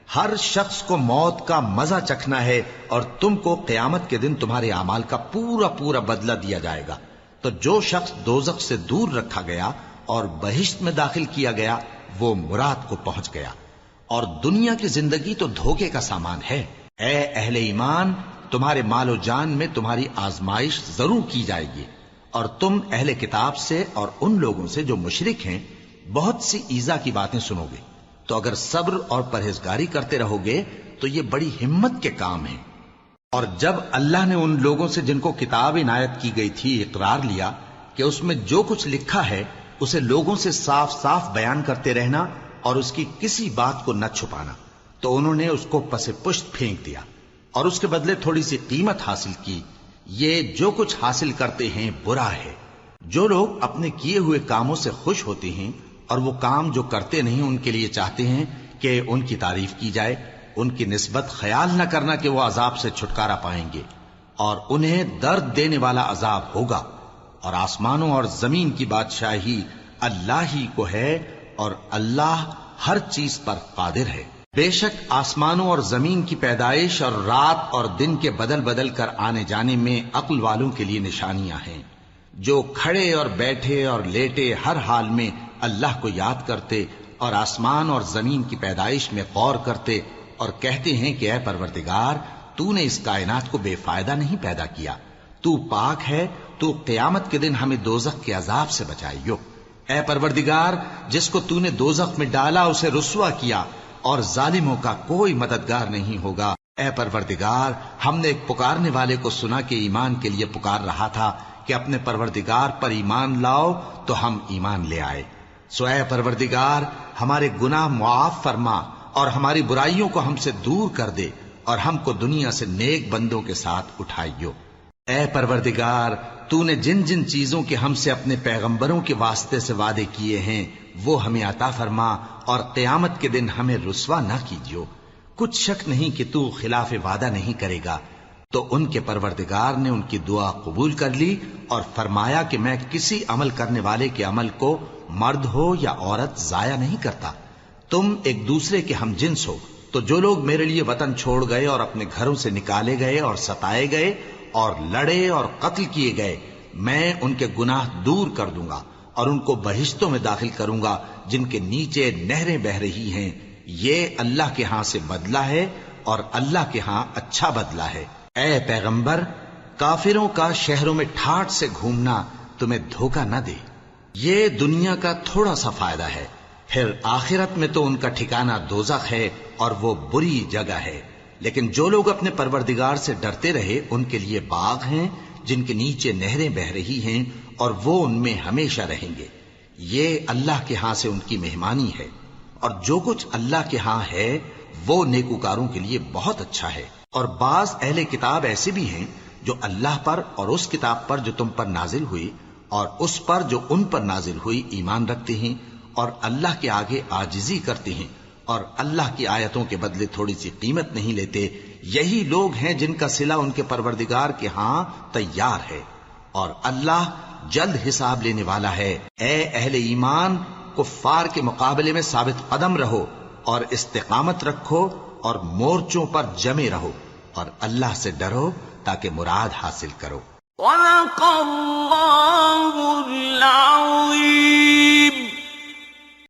ہر شخص کو موت کا مزہ چکھنا ہے، اور تم کو قیامت کے دن تمہارے اعمال کا پورا پورا بدلہ دیا جائے گا۔ تو جو شخص دوزخ سے دور رکھا گیا اور بہشت میں داخل کیا گیا وہ مراد کو پہنچ گیا، اور دنیا کی زندگی تو دھوکے کا سامان ہے۔ اے اہل ایمان، تمہارے مال و جان میں تمہاری آزمائش ضرور کی جائے گی، اور تم اہل کتاب سے اور ان لوگوں سے جو مشرک ہیں بہت سی ایذا کی باتیں سنو گے، تو اگر صبر اور پرہیزگاری کرتے رہو گے تو یہ بڑی ہمت کے کام ہیں۔ اور جب اللہ نے ان لوگوں سے جن کو کتاب عنایت کی گئی تھی اقرار لیا کہ اس میں جو کچھ لکھا ہے اسے لوگوں سے صاف صاف بیان کرتے رہنا اور اس کی کسی بات کو نہ چھپانا، تو انہوں نے اس کو پس پشت پھینک دیا اور اس کے بدلے تھوڑی سی قیمت حاصل کی۔ یہ جو کچھ حاصل کرتے ہیں برا ہے۔ جو لوگ اپنے کیے ہوئے کاموں سے خوش ہوتے ہیں اور وہ کام جو کرتے نہیں ان کے لیے چاہتے ہیں کہ ان کی تعریف کی جائے، ان کی نسبت خیال نہ کرنا کہ وہ عذاب سے چھٹکارا پائیں گے، اور انہیں درد دینے والا عذاب ہوگا۔ اور آسمانوں اور زمین کی بادشاہی اللہ ہی کو ہے اور اللہ ہر چیز پر قادر ہے۔ بے شک آسمانوں اور زمین کی پیدائش اور رات اور دن کے بدل بدل کر آنے جانے میں عقل والوں کے لیے نشانیاں ہیں، جو کھڑے اور بیٹھے اور لیٹے ہر حال میں اللہ کو یاد کرتے اور آسمان اور زمین کی پیدائش میں غور کرتے اور کہتے ہیں کہ اے پروردگار، تو نے اس کائنات کو بے فائدہ نہیں پیدا کیا، تو پاک ہے، تو قیامت کے دن ہمیں دوزخ کے عذاب سے بچائیو۔ اے پروردگار، جس کو تو نے دوزخ میں ڈالا اسے رسوا کیا، اور ظالموں کا کوئی مددگار نہیں ہوگا۔ اے پروردگار، ہم نے ایک پکارنے والے کو سنا کہ ایمان کے لیے پکار رہا تھا کہ اپنے پروردگار پر ایمان لاؤ، تو ہم ایمان لے آئے۔ سو اے پروردگار، ہمارے گناہ معاف فرما اور ہماری برائیوں کو ہم سے دور کر دے، اور ہم کو دنیا سے نیک بندوں کے ساتھ اٹھائیو۔ اے پروردگار، تو نے جن جن چیزوں کے ہم سے اپنے پیغمبروں کے واسطے سے وعدے کیے ہیں وہ ہمیں عطا فرما، اور قیامت کے دن ہمیں رسوا نہ کیجیو۔ کچھ شک نہیں کہ تو خلاف وعدہ نہیں کرے گا۔ تو ان کے پروردگار نے ان کی دعا قبول کر لی اور فرمایا کہ میں کسی عمل کرنے والے کے عمل کو مرد ہو یا عورت ضائع نہیں کرتا۔ تم ایک دوسرے کے ہم جنس ہو، تو جو لوگ میرے لیے وطن چھوڑ گئے اور اپنے گھروں سے نکالے گئے اور ستائے گئے اور لڑے اور قتل کیے گئے، میں ان کے گناہ دور کر دوں گا اور ان کو بہشتوں میں داخل کروں گا جن کے نیچے نہریں بہ رہی ہیں۔ یہ اللہ کے ہاں سے بدلہ ہے اور اللہ کے ہاں اچھا بدلہ ہے۔ اے پیغمبر، کافروں کا شہروں میں ٹھاٹ سے گھومنا تمہیں دھوکہ نہ دے، یہ دنیا کا تھوڑا سا فائدہ ہے، پھر آخرت میں تو ان کا ٹھکانہ دوزخ ہے اور وہ بری جگہ ہے۔ لیکن جو لوگ اپنے پروردگار سے ڈرتے رہے ان کے لیے باغ ہیں جن کے نیچے نہریں بہ رہی ہیں، اور وہ ان میں ہمیشہ رہیں گے۔ یہ اللہ کے ہاں سے ان کی مہمانی ہے، اور جو کچھ اللہ کے ہاں ہے وہ نیکوکاروں کے لیے بہت اچھا ہے۔ اور بعض اہل کتاب ایسے بھی ہیں جو اللہ پر اور اس کتاب پر جو تم پر نازل ہوئی اور اس پر جو ان پر نازل ہوئی ایمان رکھتے ہیں، اور اللہ کے آگے عاجزی کرتے ہیں، اور اللہ کی آیتوں کے بدلے تھوڑی سی قیمت نہیں لیتے۔ یہی لوگ ہیں جن کا صلہ ان کے پروردگار کے ہاں تیار ہے، اور اللہ جلد حساب لینے والا ہے۔ اے اہل ایمان، کفار کے مقابلے میں ثابت قدم رہو اور استقامت رکھو اور مورچوں پر جمے رہو، اور اللہ سے ڈرو تاکہ مراد حاصل کرو۔ صدق اللہ العظیم۔